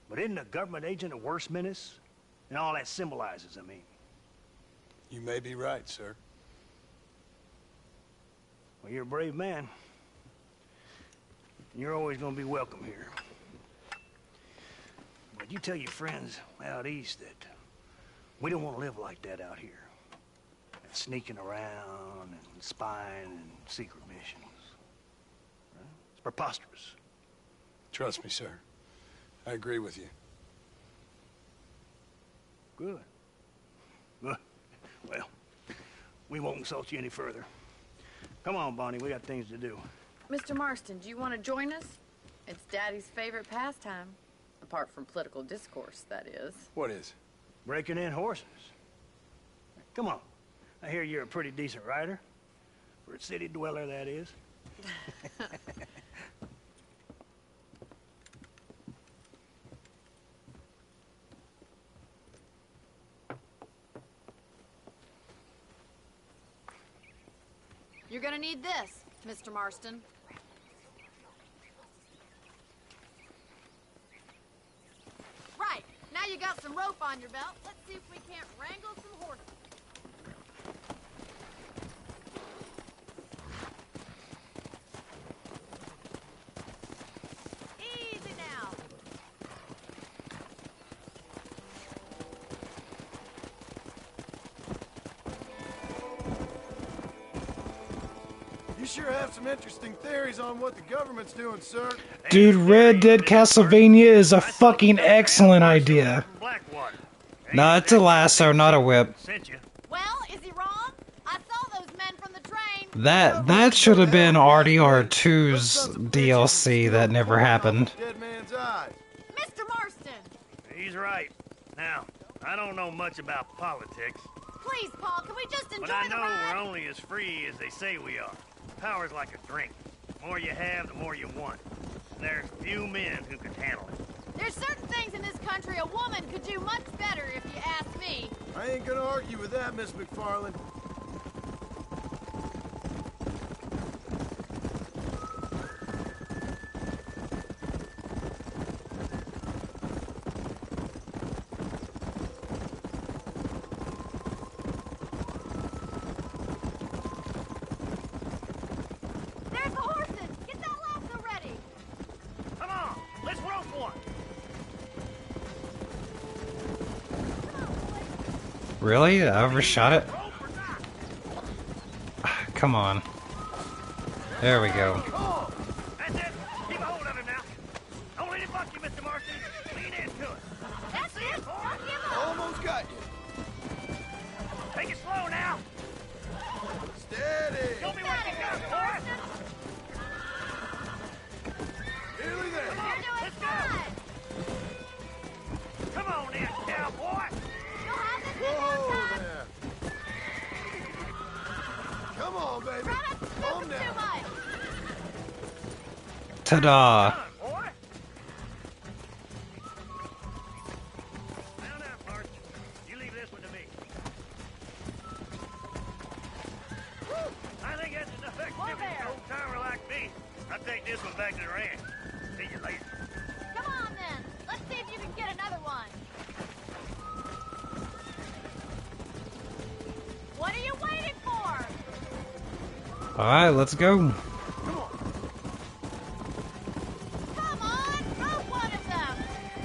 But isn't a government agent a worse menace? And all that symbolizes, I mean. You may be right, sir. Well, you're a brave man. You're always gonna be welcome here. But you tell your friends out east that we don't want to live like that out here. And sneaking around and spying and secret missions. Right? It's preposterous. Trust me, sir. I agree with you. Good. Good. Well, we won't insult you any further. Come on, Bonnie, we got things to do. Mr. Marston, do you want to join us? It's Daddy's favorite pastime. Apart from political discourse, that is. What is? Breaking in horses. Come on. I hear you're a pretty decent rider. For a city dweller, that is. You're gonna need this, Mr. Marston. Right, now you got some rope on your belt. Let's see if we can't wrangle some horses. Easy now. You sure have some interesting theories on what the government's doing, sir. Dude, Red Dead Castlevania is a fucking excellent idea. Nah, it's a lasso, not a whip. Well, is he wrong? I saw those men from the train. That should have been RDR2's DLC that never happened. Dead man's eyes. Mr. Marston! He's right. Now, I don't know much about politics, Please, Paul, can we just enjoy but I the know ride? we're only as free as they say we are. Power's like a drink. The more you have, the more you want. And there's few men who can handle it. There's certain things in this country a woman could do much better, if you ask me. I ain't gonna argue with that, Miss McFarland. There's the horses! Get that lasso ready! Come on, let's rope one. Really? I overshot it? Come on. There we go. That's it. Keep a hold of him now. Don't let him buck you, Mr. Marston. Lean into it. That's it! Don't give up! Almost got you. Take it slow now. Steady. Don't be Got working it, out, Mr. boy. Marston! Nearly there. You're doing let's go. fine! Come on in, cowboy. You'll have this in no Whoa time! there. Come on, baby. Try not to spook Calm him too down. much! Ta-da! Come on, boy. Now, Marston. You leave this one to me. I think that's enough activity for an old-timer like me. I'll take this one back to the ranch. See you later. Come on, then! Let's see if you can get another one! What are you waiting for? Alright, let's go. Come on! Rope one of them!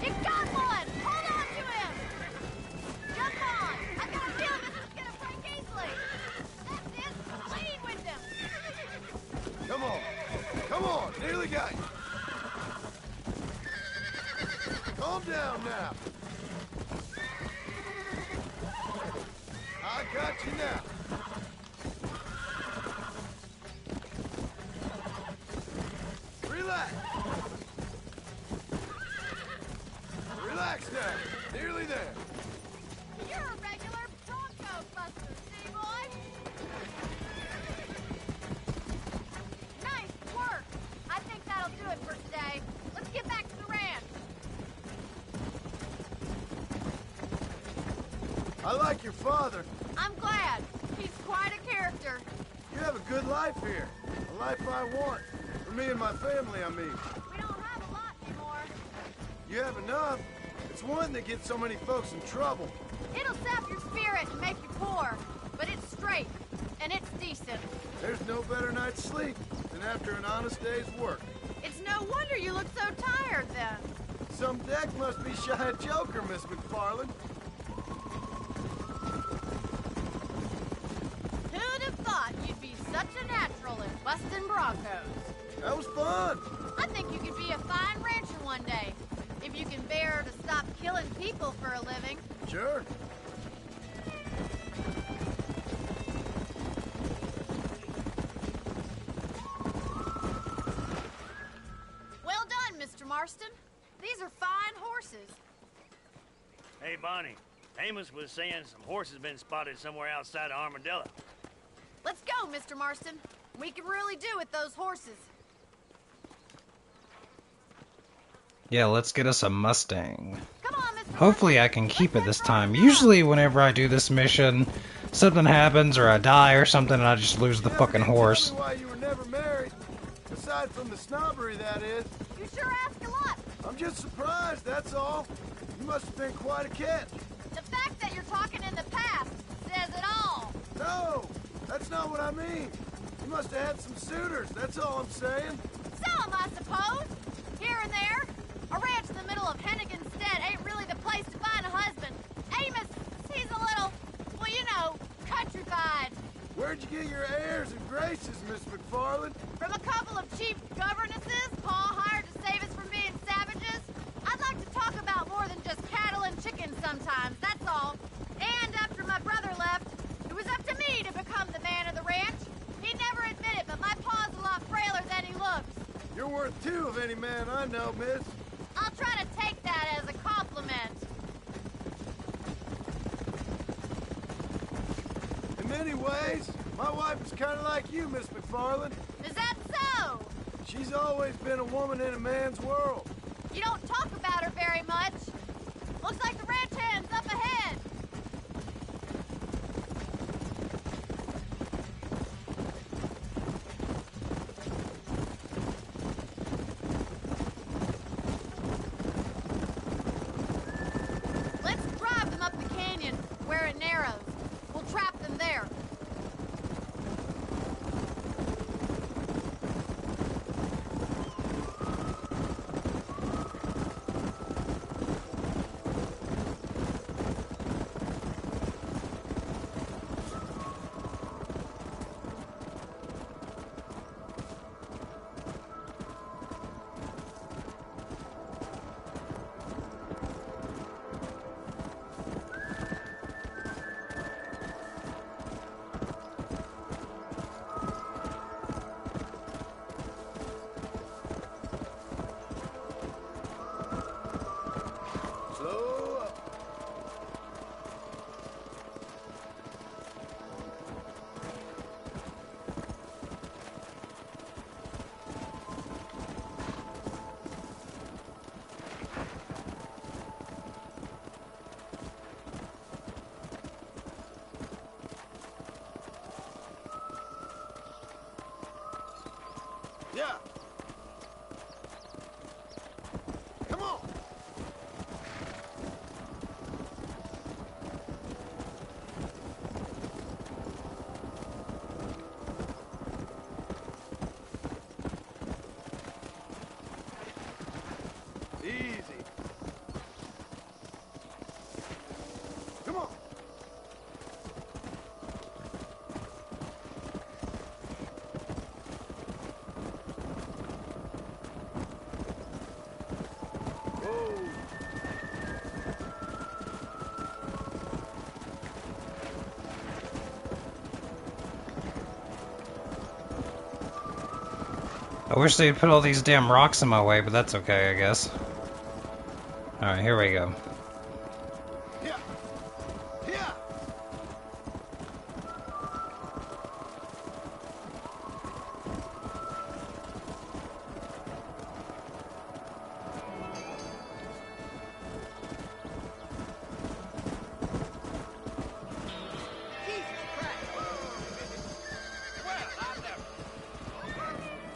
You got one! Hold on to him! Jump on! I got a feeling this is gonna break easily! That's it! Lead with him! Come on. Come on. Nearly got you. Calm down now. I got you now. Relax. Relax now. Nearly there. You're a regular Bronco buster, see, boy? Nice work! I think that'll do it for today. Let's get back to the ranch. I like your father. I'm glad. He's quite a character. You have a good life here. A life I want. For me and my family, I mean. We don't have a lot anymore. You have enough. It's one that gets so many folks in trouble. It'll sap your spirit and make you poor, but it's straight, and it's decent. There's no better night's sleep than after an honest day's work. It's no wonder you look so tired, then. Some deck must be shy of Joker, Miss McFarland. Who'd have thought you'd be such a natural at busting Broncos? That was fun. I think you could be a fine rancher one day, if you can bear to stop killing people for a living. Sure. Well done, Mr. Marston. These are fine horses. Hey, Bonnie. Amos was saying some horses been spotted somewhere outside of Armadillo. Let's go, Mr. Marston. We can really do with those horses. Yeah, let's get us a Mustang. Come on, Mr. Hopefully I can keep it this time. Usually whenever I do this mission, something happens or I die or something and I just lose the fucking horse. Tell me why you were never married. Aside from the snobbery, that is. You sure ask a lot. I'm just surprised, that's all. You must have been quite a catch. The fact that you're talking in the past says it all. No, that's not what I mean. You must have had some suitors, that's all I'm saying. Some, I suppose. Here and there. A ranch in the middle of Hennigan's Stead ain't really the place to find a husband. Amos, he's a little, well, you know, countrified. Where'd you get your airs and graces, Miss McFarland? From a couple of cheap governesses Pa hired to save us from being savages. I'd like to talk about more than just cattle and chickens sometimes, that's all. And after my brother left, it was up to me to become the man of the ranch. He'd never admit it, but my pa's a lot frailer than he looks. You're worth two of any man I know, miss. I'll try to take that as a compliment. In many ways, my wife is kind of like you, Miss McFarland. Is that so? She's always been a woman in a man's world. You don't talk about her very much. Looks like the ranch hand's up ahead. Let's drive them up the canyon where it narrows. We'll trap them there. Slow up. Yeah. Come on. Easy. Come on. Whoa. I wish they'd put all these damn rocks in my way, but that's okay, I guess. Alright, here we go. Yeah. Yeah.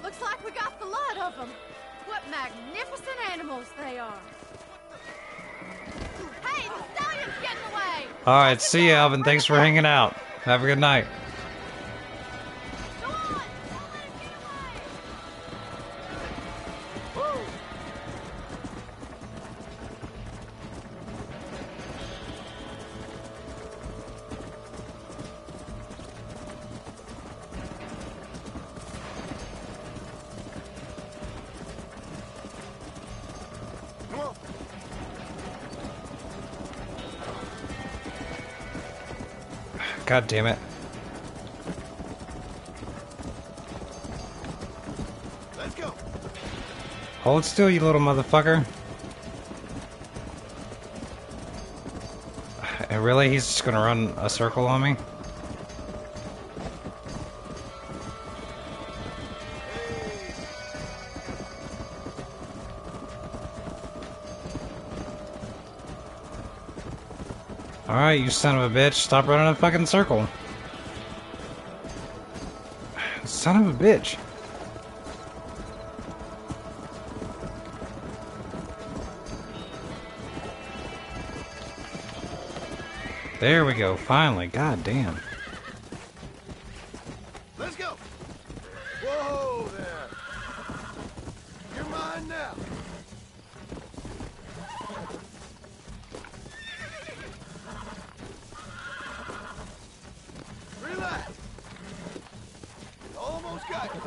Looks like we got the lot of them. What magnificent animals they are. Hey, the stallion's getting away. Alright, see you, Alvin. Thanks for hanging out. Have a good night. Go on, don't let it get away. Whoa. Come on. God damn it. Let's go. Hold still, you little motherfucker. And really, he's just gonna run a circle on me? Alright, you son of a bitch. Stop running in a fucking circle. Son of a bitch. There we go, finally. God damn. Let's go. Whoa there. You're mine now. Relax. Almost got you.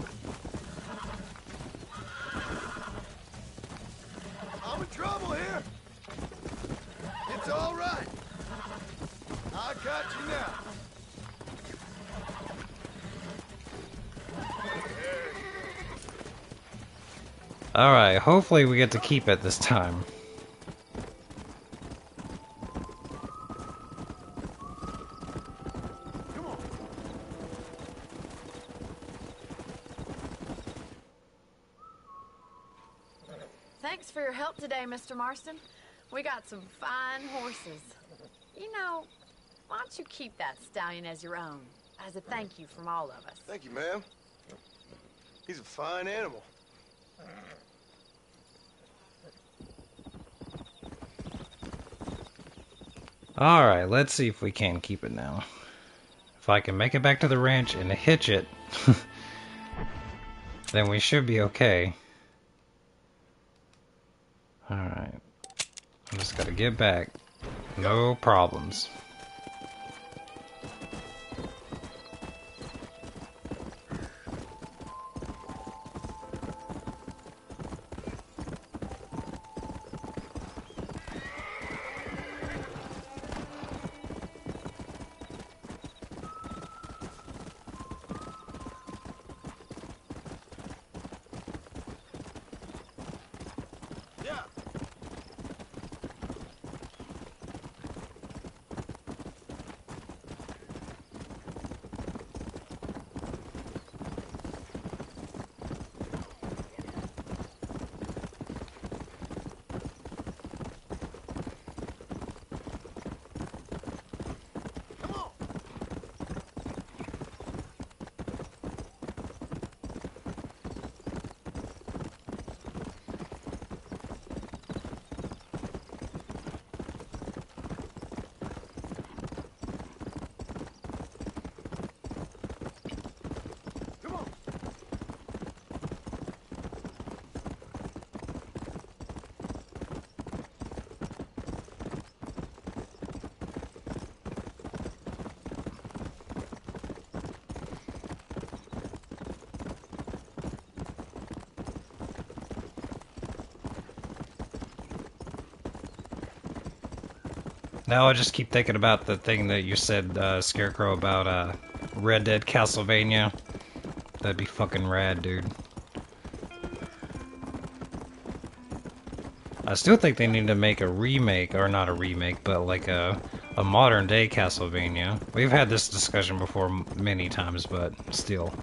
I'm in trouble here. It's all right. I got you now. Alright, hopefully we get to keep it this time. Come on. Thanks for your help today, Mr. Marston. We got some fine horses. You know, why don't you keep that stallion as your own, as a thank you from all of us? Thank you, ma'am. He's a fine animal. Alright, let's see if we can keep it now. If I can make it back to the ranch and hitch it, then we should be okay. Alright. I just gotta get back. No problems. Yeah. Come on. Come on. Now I just keep thinking about the thing that you said, Scarecrow, about Red Dead Castlevania. That'd be fucking rad, dude. I still think they need to make a remake, or not a remake, but like a modern day Castlevania. We've had this discussion before many times, but still,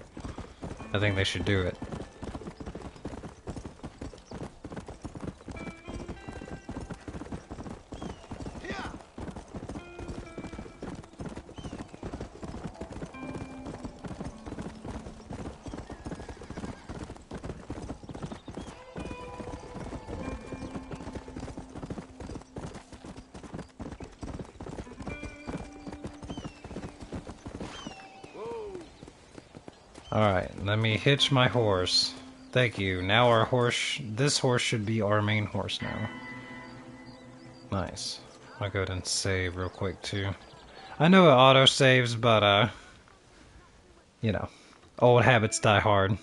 I think they should do it. Yeah. Whoa. Alright, let me hitch my horse. Thank you. Now our horse, this horse should be our main horse now. Nice. I'll go ahead and save real quick too. I know it auto saves, but you know, old habits die hard.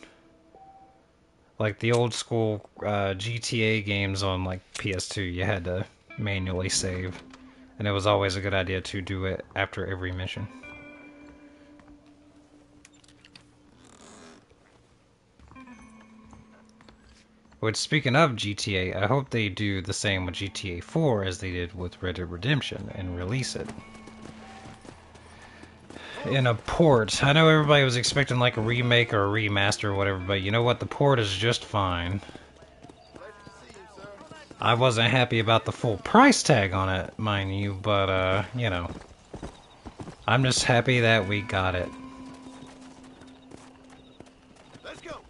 Like the old school GTA games on like PS2, you had to manually save. And it was always a good idea to do it after every mission. Which, speaking of GTA, I hope they do the same with GTA 4 as they did with Red Dead Redemption and release it in a port. I know everybody was expecting like a remake or a remaster or whatever, but you know what? The port is just fine. Glad to see you, sir. I wasn't happy about the full price tag on it, mind you, but, you know. I'm just happy that we got it. Let's go.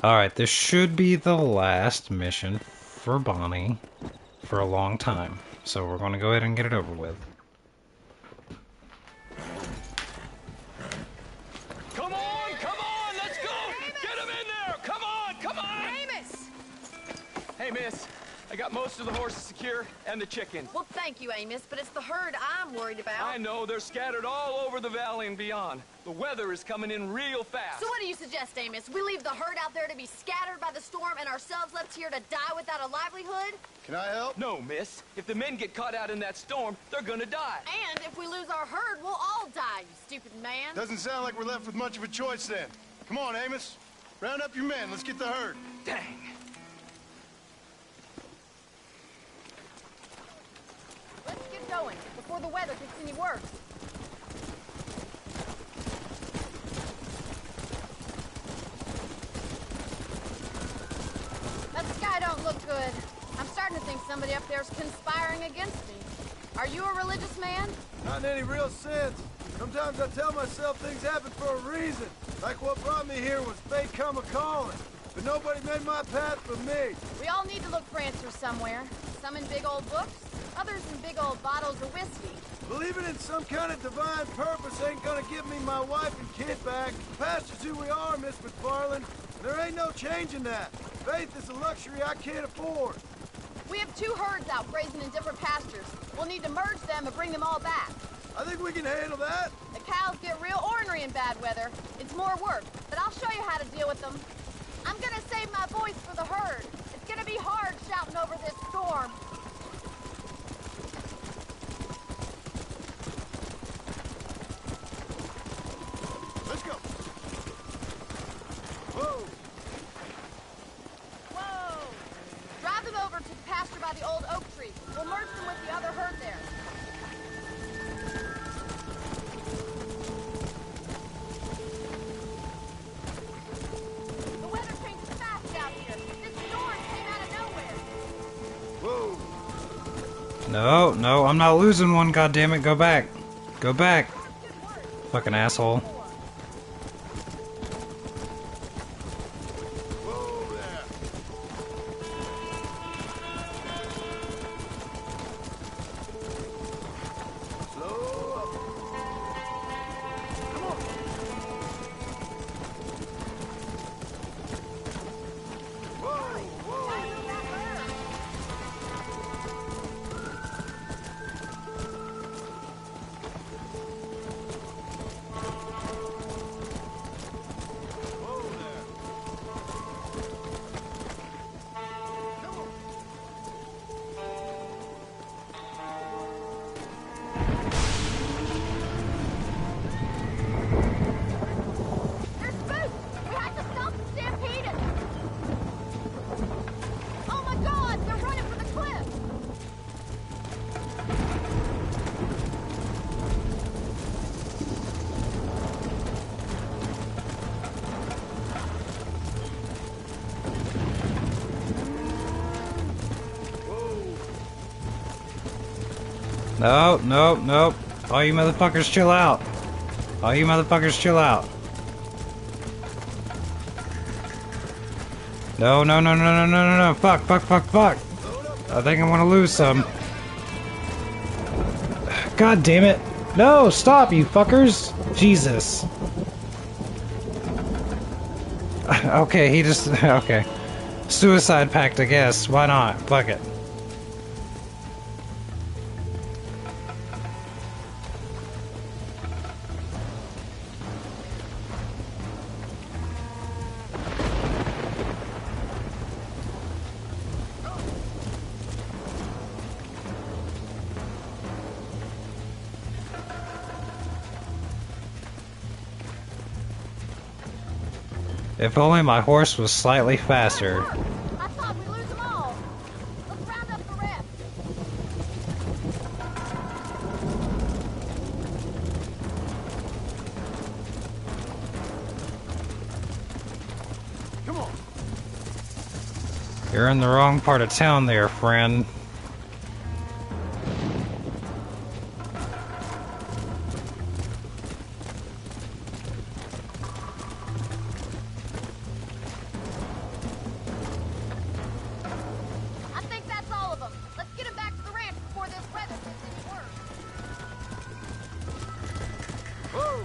Alright, this should be the last mission for Bonnie for a long time. So we're going to go ahead and get it over with. Come on, let's go! Get him in there! Come on! Amos! Hey, miss. I got most of the horses secure and the chickens. Well, thank you, Amos, but it's the herd I'm worried about. I know, they're scattered all over the valley and beyond. The weather is coming in real fast. So what do you suggest, Amos? We leave the herd out there to be scattered by the storm and ourselves left here to die without a livelihood? Can I help? No, miss. If the men get caught out in that storm, they're gonna die. And if we lose our herd, we'll all die, you stupid man. Doesn't sound like we're left with much of a choice then. Come on, Amos. Round up your men. Let's get the herd. Dang. Let's get going before the weather gets any worse. That sky don't look good. I'm starting to think somebody up there's conspiring against me. Are you a religious man? Not in any real sense. Sometimes I tell myself things happen for a reason. Like what brought me here was fate come a-calling. But nobody made my path for me. We all need to look for answers somewhere. Some in big old books, others in big old bottles of whiskey. Believing in some kind of divine purpose ain't gonna give me my wife and kid back. The past is who we are, Miss McFarland. There ain't no changing that. Faith is a luxury I can't afford. We have two herds out grazing in different pastures. We'll need to merge them and bring them all back. I think we can handle that. The cows get real ornery in bad weather. It's more work, but I'll show you how to deal with them. I'm gonna save my voice for the herd. It's gonna be hard shouting over this storm. Let's go. Whoa. Whoa! Drive them over to the pasture by the old oak tree. We'll merge them with the other herd there. The weather changes fast out here. This storm came out of nowhere. Whoa. No, I'm not losing one, goddammit. Go back. Go back. Fucking asshole. Whoa there. Slow up. Come on. Whoa, whoa. Whoa there. Come on. There's Boots! We have to stop the stampede! Oh my god! They're running for the cliff! No. All you motherfuckers chill out. All you motherfuckers chill out. No. Fuck. I think I'm gonna lose some. God damn it. No, stop, you fuckers. Jesus. Okay, he just... Okay. Suicide pact, I guess. Why not? Fuck it. If only my horse was slightly faster. I thought we'd lose them all. Let's round up the rest. You're in the wrong part of town there, friend. I think that's all of them. Let's get them back to the ranch before this weather gets any worse. Whoa!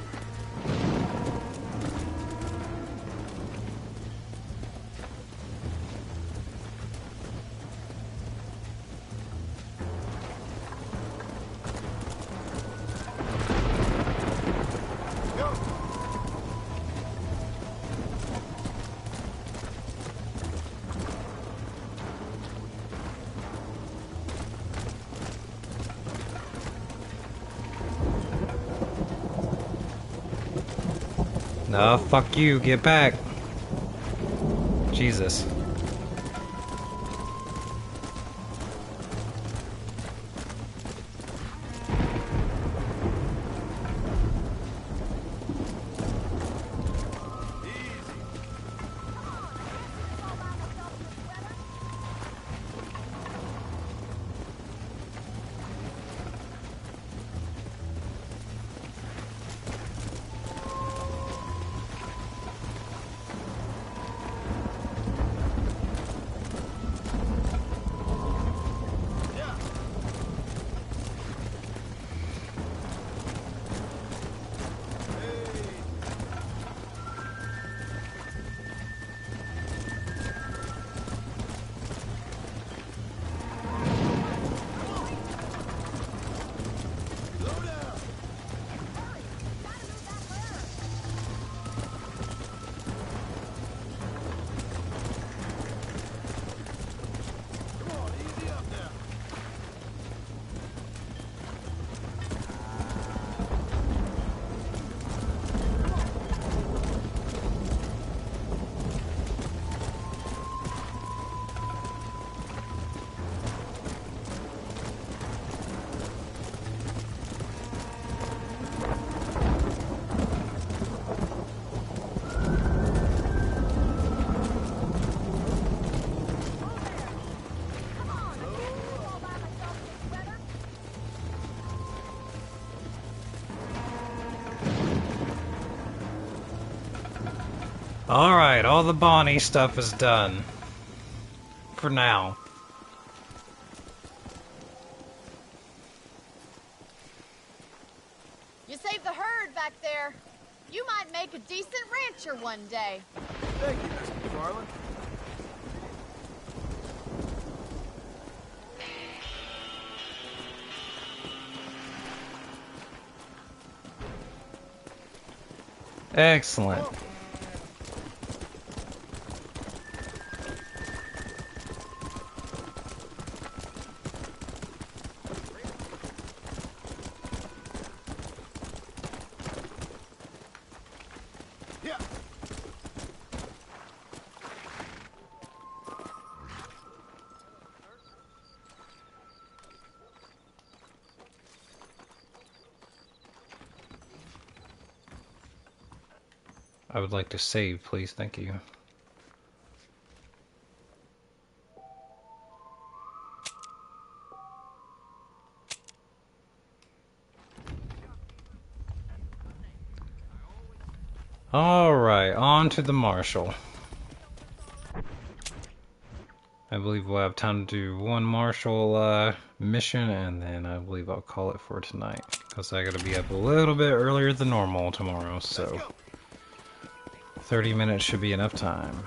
No, fuck you, get back. Jesus. Alright, all the Bonnie stuff is done. For now. You saved the herd back there. You might make a decent rancher one day. Thank you, Mr. McFarland. Excellent. Yeah. I would like to save, please. Thank you. Alright, on to the Marshal. I believe we'll have time to do one Marshal mission, and then I believe I'll call it for tonight. Because I gotta be up a little bit earlier than normal tomorrow, so 30 minutes should be enough time.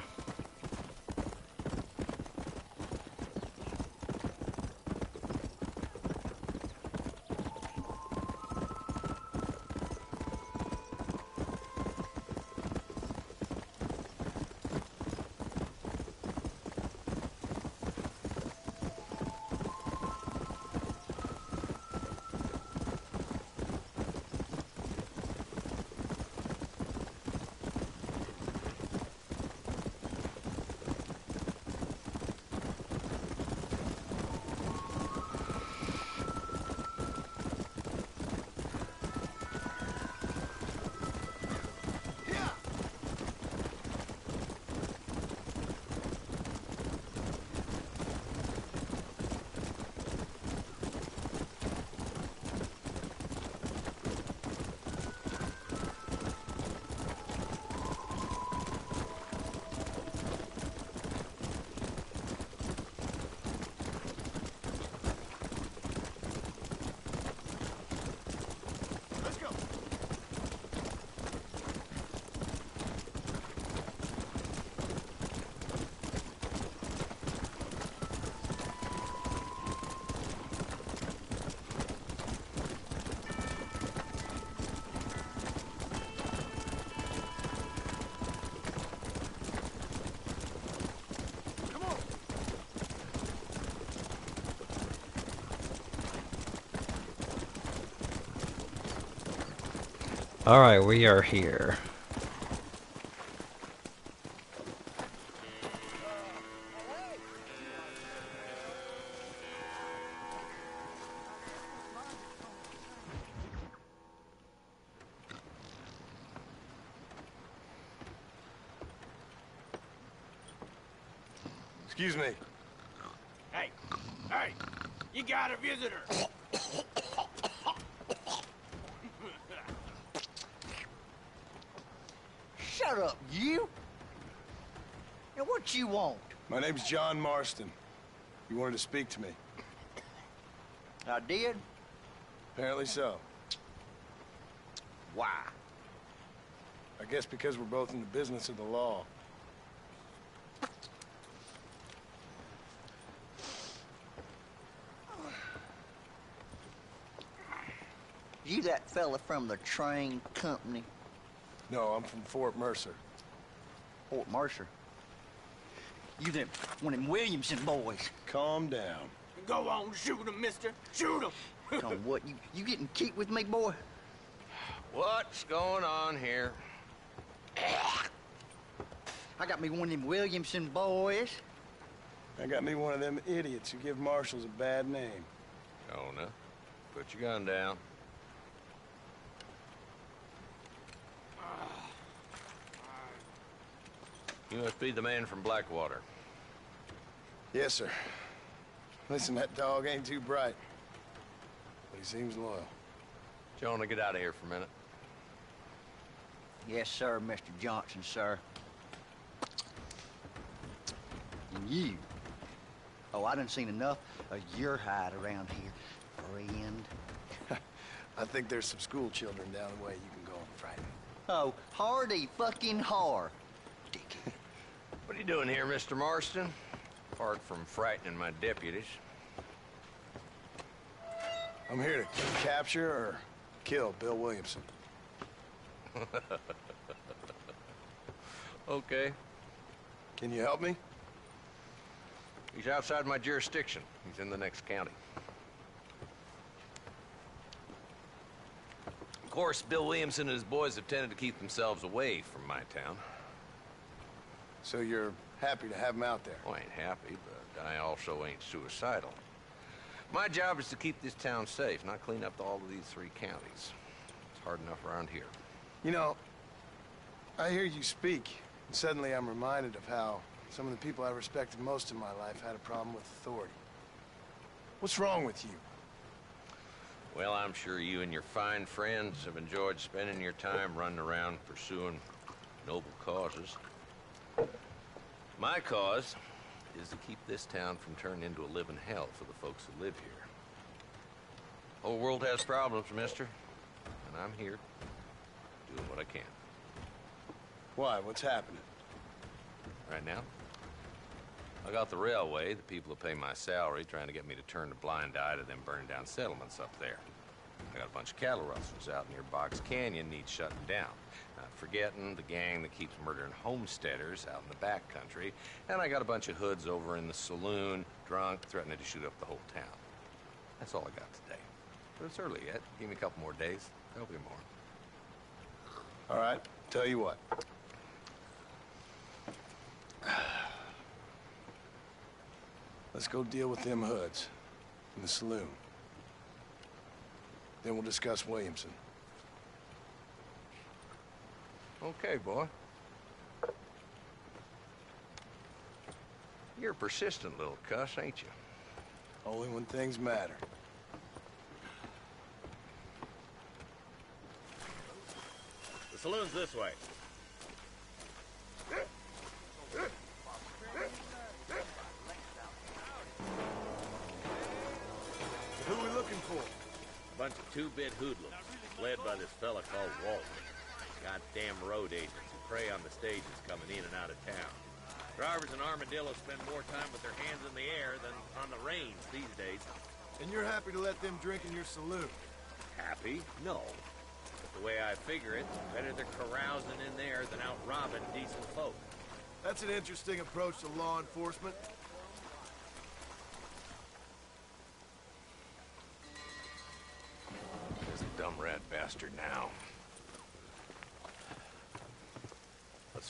Alright, we are here. Excuse me. Hey, hey, you got a visitor. Shut up, you! Now what you want? My name's John Marston. You wanted to speak to me. I did? Apparently so. Why? I guess because we're both in the business of the law. You that fella from the train company? No, I'm from Fort Mercer. Fort Mercer? You them, one of them Williamson boys. Calm down. Go on, shoot him, mister. Shoot him. Oh, what, you getting cute with me, boy? What's going on here? I got me one of them Williamson boys. I got me one of them idiots who give marshals a bad name. Jonah, put your gun down. You must be the man from Blackwater. Yes, sir. Listen, that dog ain't too bright, but he seems loyal. Jonah, get out of here for a minute. Yes, sir, Mr. Johnson, sir. And you? Oh, I done seen enough of your hide around here, friend. I think there's some school children down the way you can go and frighten. Oh, hardy fucking har. What are you doing here, Mr. Marston? Apart from frightening my deputies. I'm here to capture or kill Bill Williamson. Okay. Can you help me? He's outside my jurisdiction. He's in the next county. Of course, Bill Williamson and his boys have tended to keep themselves away from my town. So you're happy to have him out there? Well, I ain't happy, but I also ain't suicidal. My job is to keep this town safe, not clean up all of these 3 counties. It's hard enough around here. You know, I hear you speak, and suddenly I'm reminded of how some of the people I respected most in my life had a problem with authority. What's wrong with you? Well, I'm sure you and your fine friends have enjoyed spending your time running around pursuing noble causes. My cause is to keep this town from turning into a living hell for the folks who live here. The whole world has problems, mister, and I'm here doing what I can. Why? What's happening? Right now, I got the railway, the people who pay my salary, trying to get me to turn a blind eye to them burned down settlements up there. I got a bunch of cattle rustlers out near Box Canyon needs shutting down. Not forgetting the gang that keeps murdering homesteaders out in the back country. And I got a bunch of hoods over in the saloon, drunk, threatening to shoot up the whole town. That's all I got today. But it's early yet. Give me a couple more days. There'll be more. All right, tell you what. Let's go deal with them hoods in the saloon. Then we'll discuss Williamson. Okay, boy. You're a persistent little cuss, ain't you? Only when things matter. The saloon's this way. Who are we looking for? A bunch of two-bit hoodlums, led by this fella called Walt. Goddamn road agents who prey on the stages coming in and out of town. Drivers in Armadillo spend more time with their hands in the air than on the reins these days. And you're happy to let them drink in your saloon? Happy? No. But the way I figure it, better they're carousing in there than out robbing decent folk. That's an interesting approach to law enforcement. There's a dumb rat bastard now.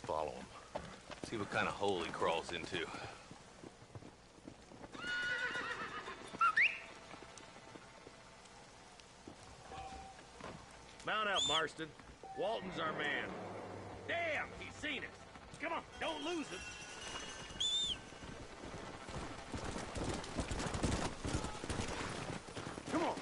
Let's follow him. See what kind of hole he crawls into. Mount out, Marston. Walton's our man. Damn, he's seen us. Come on, don't lose it. Come on.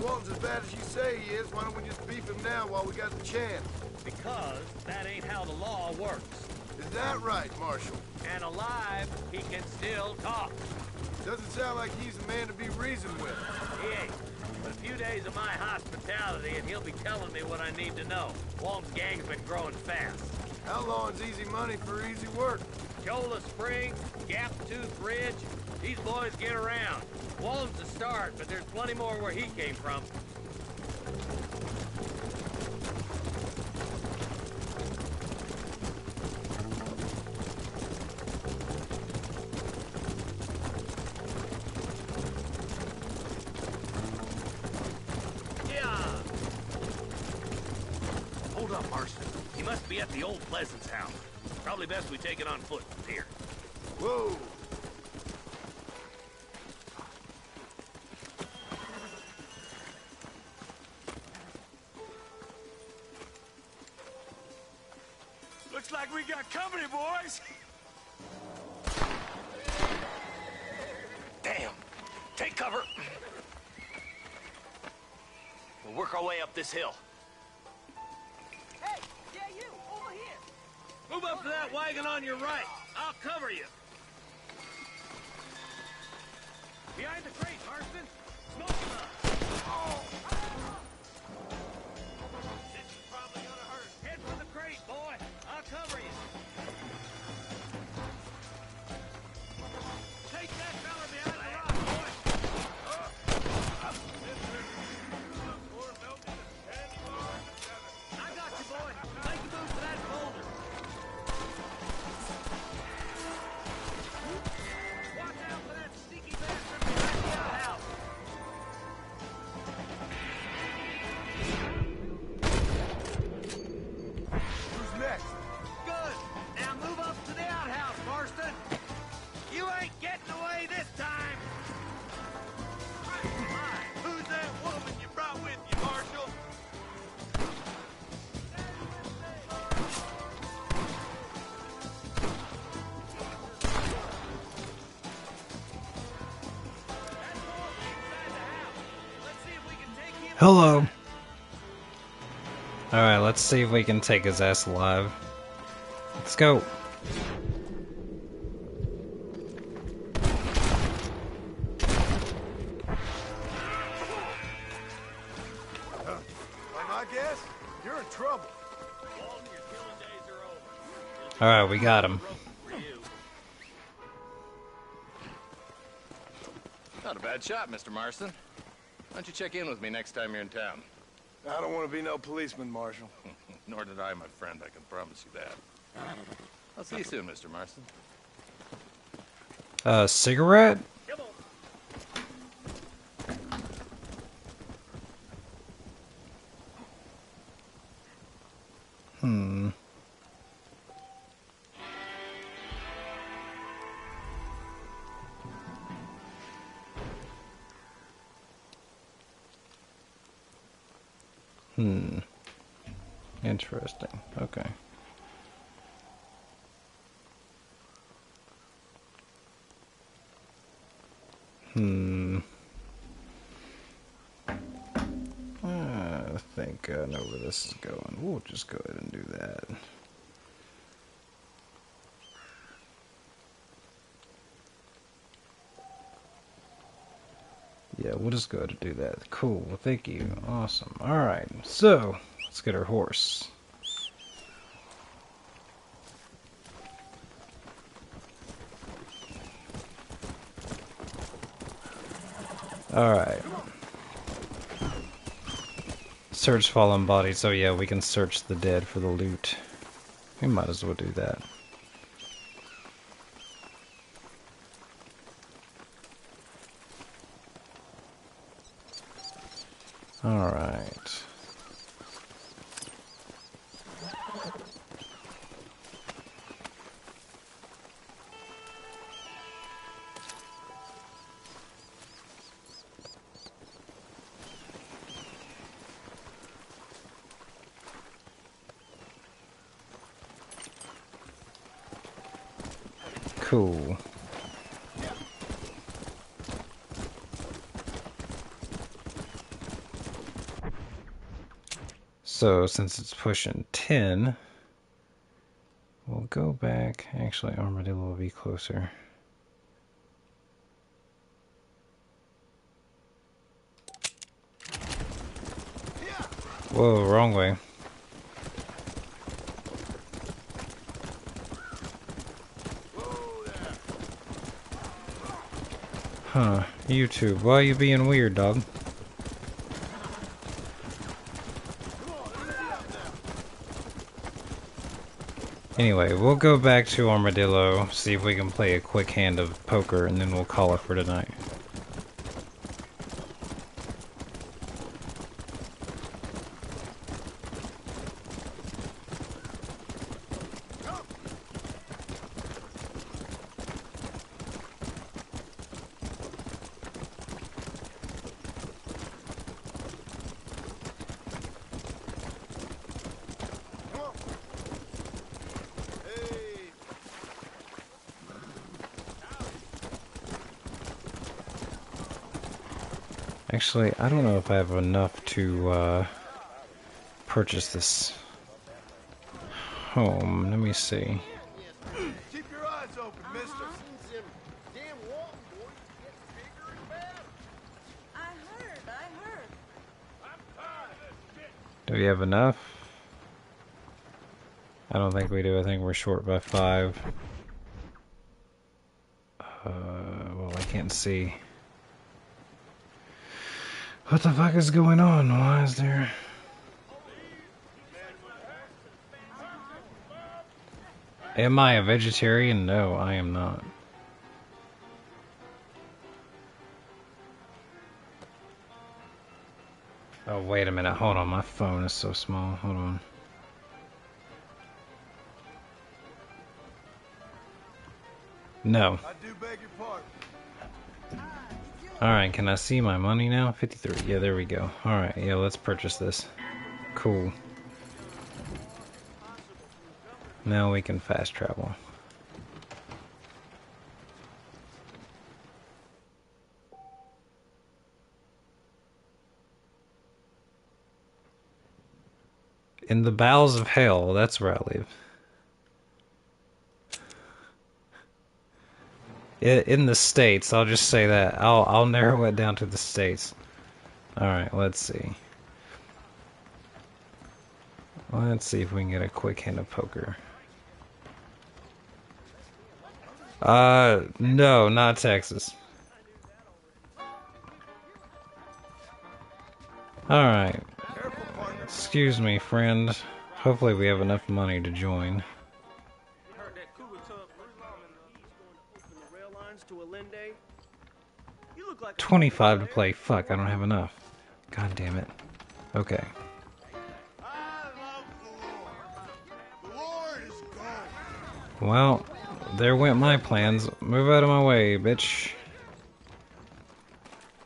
Walton's as bad as you say he is. Why don't we just beef him now while we got the chance? Because that ain't how the law works. Is that right, Marshal? And alive, he can still talk. Doesn't sound like he's a man to be reasoned with. He ain't. But a few days of my hospitality and he'll be telling me what I need to know. Walton's gang's been growing fast. Outlawing's easy money for easy work. Chola Springs, Gap Tooth Ridge, these boys get around. Walton's the start, but there's plenty more where he came from. Yeah. Hold up, Marston. He must be at the old Pleasance house. Probably best we take it on foot from here. Whoa! Looks like we got company, boys. Damn! Take cover! We'll work our way up this hill. Hey, yeah, you, over here. Move up to that wagon on your right. I'll cover you. Behind the crate, Marston. Smoke him up. Oh! This is probably gonna hurt. Head for the crate, boy. I'll cover you. Take that fella behind the rock, boy. I got you, boy. Make a move for that boulder. Watch out for that sneaky bastard behind the outhouse. Who's next? Good. Now move up to the outhouse, Marston. You ain't getting away this time. Who's that woman you brought with you, Marshal? Hello. Alright, let's see if we can take his ass alive. Let's go. By my guess, you're in trouble. Alright, we got him. Not a bad shot, Mr. Marston. Why don't you check in with me next time you're in town? I don't want to be no policeman, Marshal. Nor did I, my friend. I can promise you that. I'll see you soon, Mr. Marston. Cigarette? Hmm. Interesting. Okay. I think I know where this is going. We'll just go ahead and do that. Yeah, we'll just go ahead and do that. Cool. Well, thank you. Awesome. Alright, so let's get our horse. Alright. Search fallen bodies. Oh yeah, we can search the dead for the loot. We might as well do that. Alright. Cool. So, since it's pushing 10, we'll go back. Actually, Armadillo will be closer. Whoa, wrong way. Huh, YouTube, why are you being weird, dog? Anyway, we'll go back to Armadillo, see if we can play a quick hand of poker, and then we'll call it for tonight. Actually, I don't know if I have enough to purchase this home. Let me see. Keep your eyes open, mister. Do we have enough? I don't think we do. I think we're short by 5. Well, I can't see. What the fuck is going on? Why is there... Am I a vegetarian? No, I am not. Oh, wait a minute. Hold on. My phone is so small. Hold on. No. I do beg your pardon. Alright, can I see my money now? 53. Yeah, there we go. Alright, yeah, let's purchase this. Cool. Now we can fast travel. In the bowels of hell, that's where I live. In the States, I'll just say that. I'll narrow it down to the States. Alright, let's see. Let's see if we can get a quick hand of poker. No, not Texas. Alright. Excuse me, friend. Hopefully we have enough money to join. 25 to play. Fuck, I don't have enough. God damn it. Okay. Well, there went my plans. Move out of my way, bitch.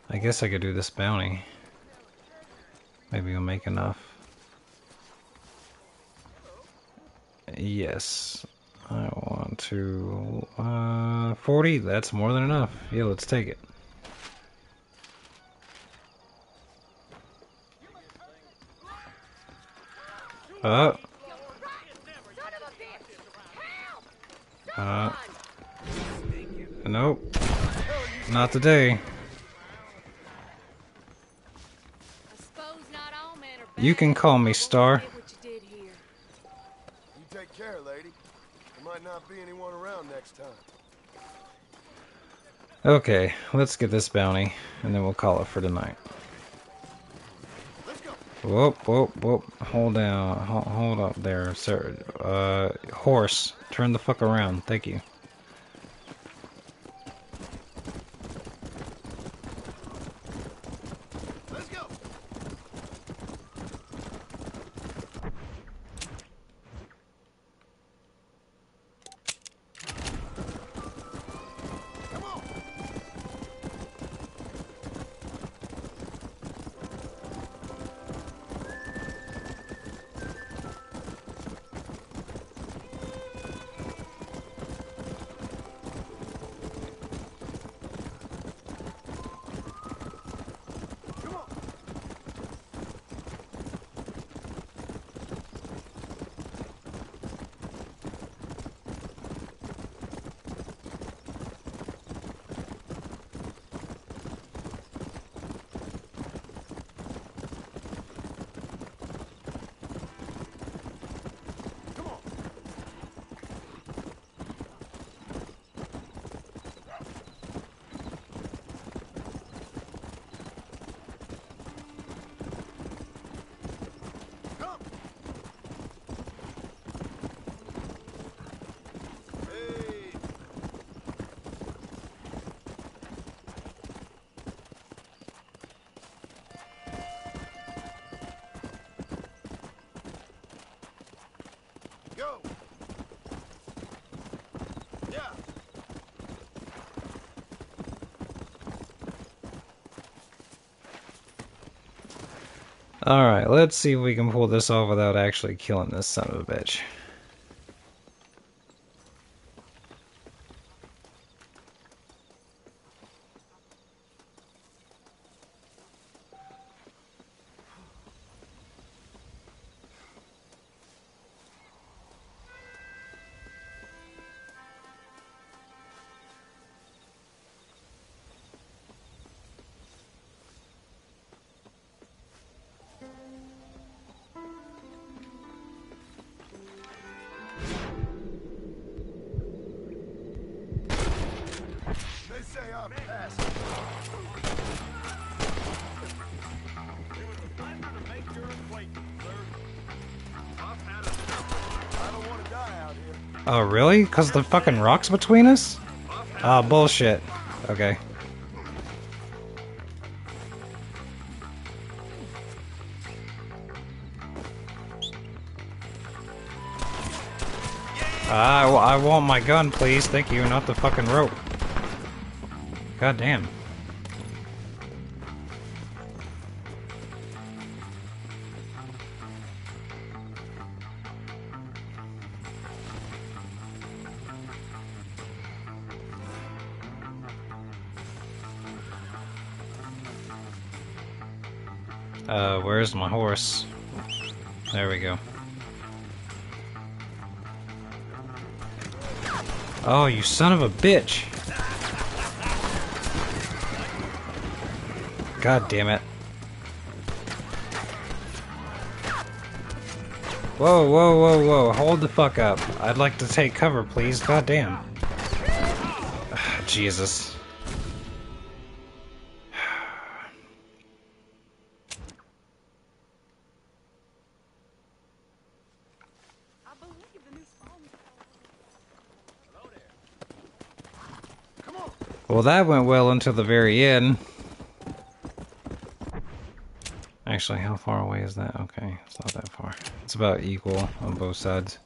I guess I could do this bounty. Maybe we'll make enough. Yes. I want to... 40? That's more than enough. Yeah, let's take it. Nope. Not today. You can call me Star. You take care, lady. There might not be anyone around next time. Okay, let's get this bounty, and then we'll call it for tonight. Whoop, whoop, whoop. Hold down. Hold up there, sir. Horse. Turn the fuck around. Thank you. Let's go. Alright, let's see if we can pull this off without actually killing this son of a bitch. They say I'm passive. I don't want to die out here. Oh, really? Because the fucking rocks between us? Oh, bullshit. Okay. I want my gun, please. Thank you, not the fucking rope. God damn. Where's my horse? There we go. Oh, you son of a bitch! God damn it. Whoa, whoa, whoa, whoa, hold the fuck up. I'd like to take cover, please. God damn. Jesus. Well, that went well until the very end. Actually, how far away is that? Okay, it's not that far. It's about equal on both sides.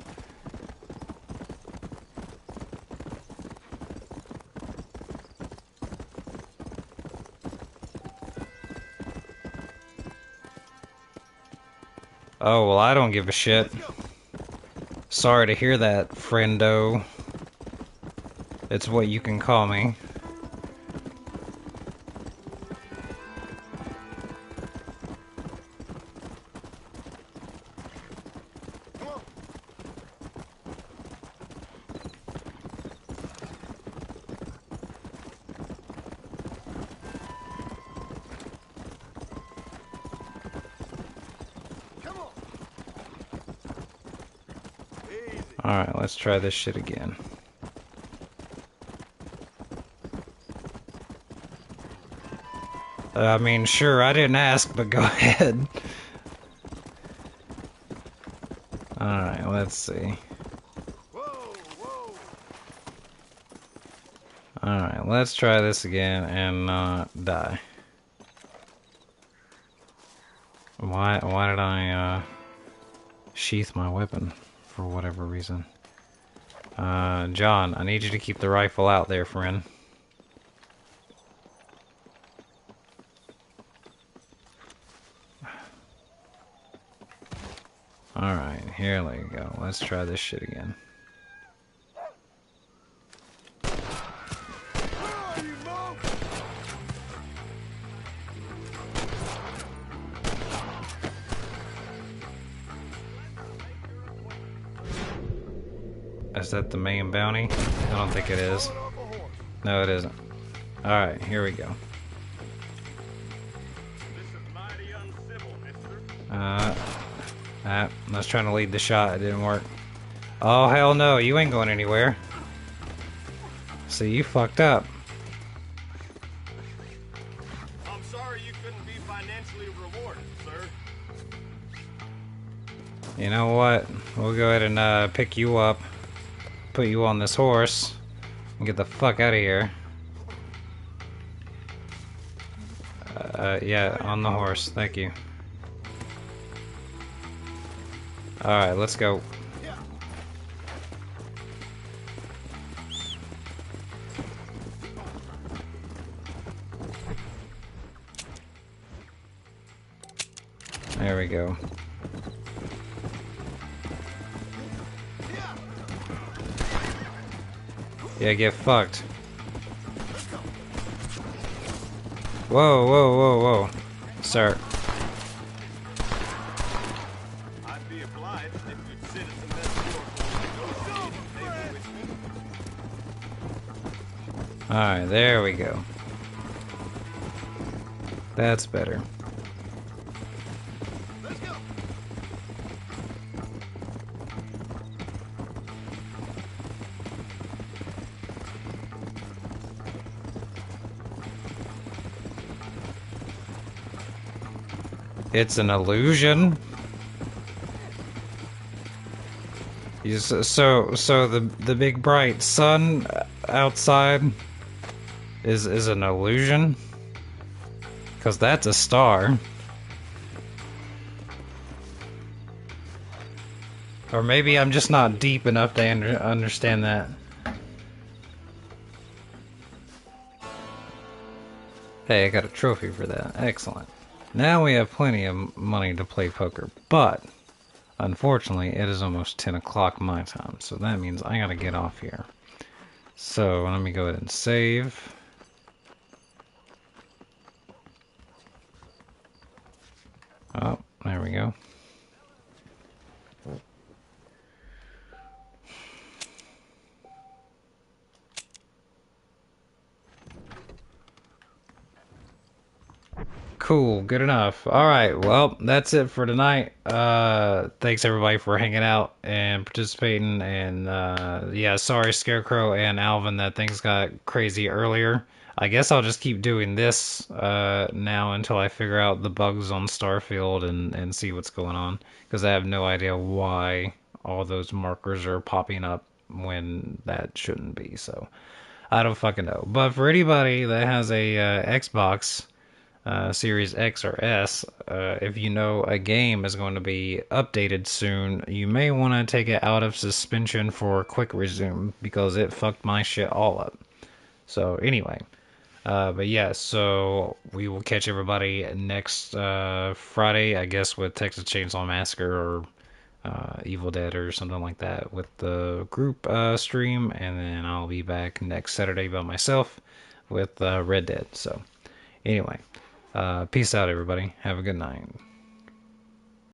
Oh, well, I don't give a shit. Sorry to hear that, friendo. It's what you can call me. Alright, let's try this shit again. I mean, sure, I didn't ask, but go ahead. Alright, let's see. Alright, let's try this again and not die. Why did I, sheath my weapon? For whatever reason. John, I need you to keep the rifle out there, friend. Alright, here we go. Let's try this shit again. Is that the main bounty? I don't think it is. No, it isn't. Alright, here we go. I was trying to lead the shot, it didn't work. Oh, hell no, you ain't going anywhere. See, you fucked up. I'm sorry you couldn't be financially rewarded, sir. You know what? We'll go ahead and pick you up, put you on this horse, and get the fuck out of here. Yeah, on the horse, thank you. Alright, let's go. There we go. Yeah, get fucked. Whoa, whoa, whoa, whoa. Sir. I'd be obliged if you'd sit at the mess table with me. Alright, there we go. That's better. It's an illusion. So the big bright sun outside is an illusion? 'Cause that's a star. Or maybe I'm just not deep enough to understand that. Hey, I got a trophy for that. Excellent. Now we have plenty of money to play poker, but unfortunately it is almost 10 o'clock my time, so that means I gotta get off here. So let me go ahead and save. Oh, there we go. Cool, good enough. Alright, well, that's it for tonight. Thanks everybody for hanging out and participating, and yeah, sorry Scarecrow and Alvin that things got crazy earlier. I guess I'll just keep doing this now until I figure out the bugs on Starfield and see what's going on, because I have no idea why all those markers are popping up when that shouldn't be, so I don't fucking know. But for anybody that has a Xbox Series X or S, if you know a game is going to be updated soon, you may want to take it out of suspension for quick resume, because it fucked my shit all up. So anyway, but yeah, so we will catch everybody next Friday, I guess, with Texas Chainsaw Massacre or Evil Dead or something like that with the group stream, and then I'll be back next Saturday by myself with Red Dead. So anyway, peace out, everybody. Have a good night.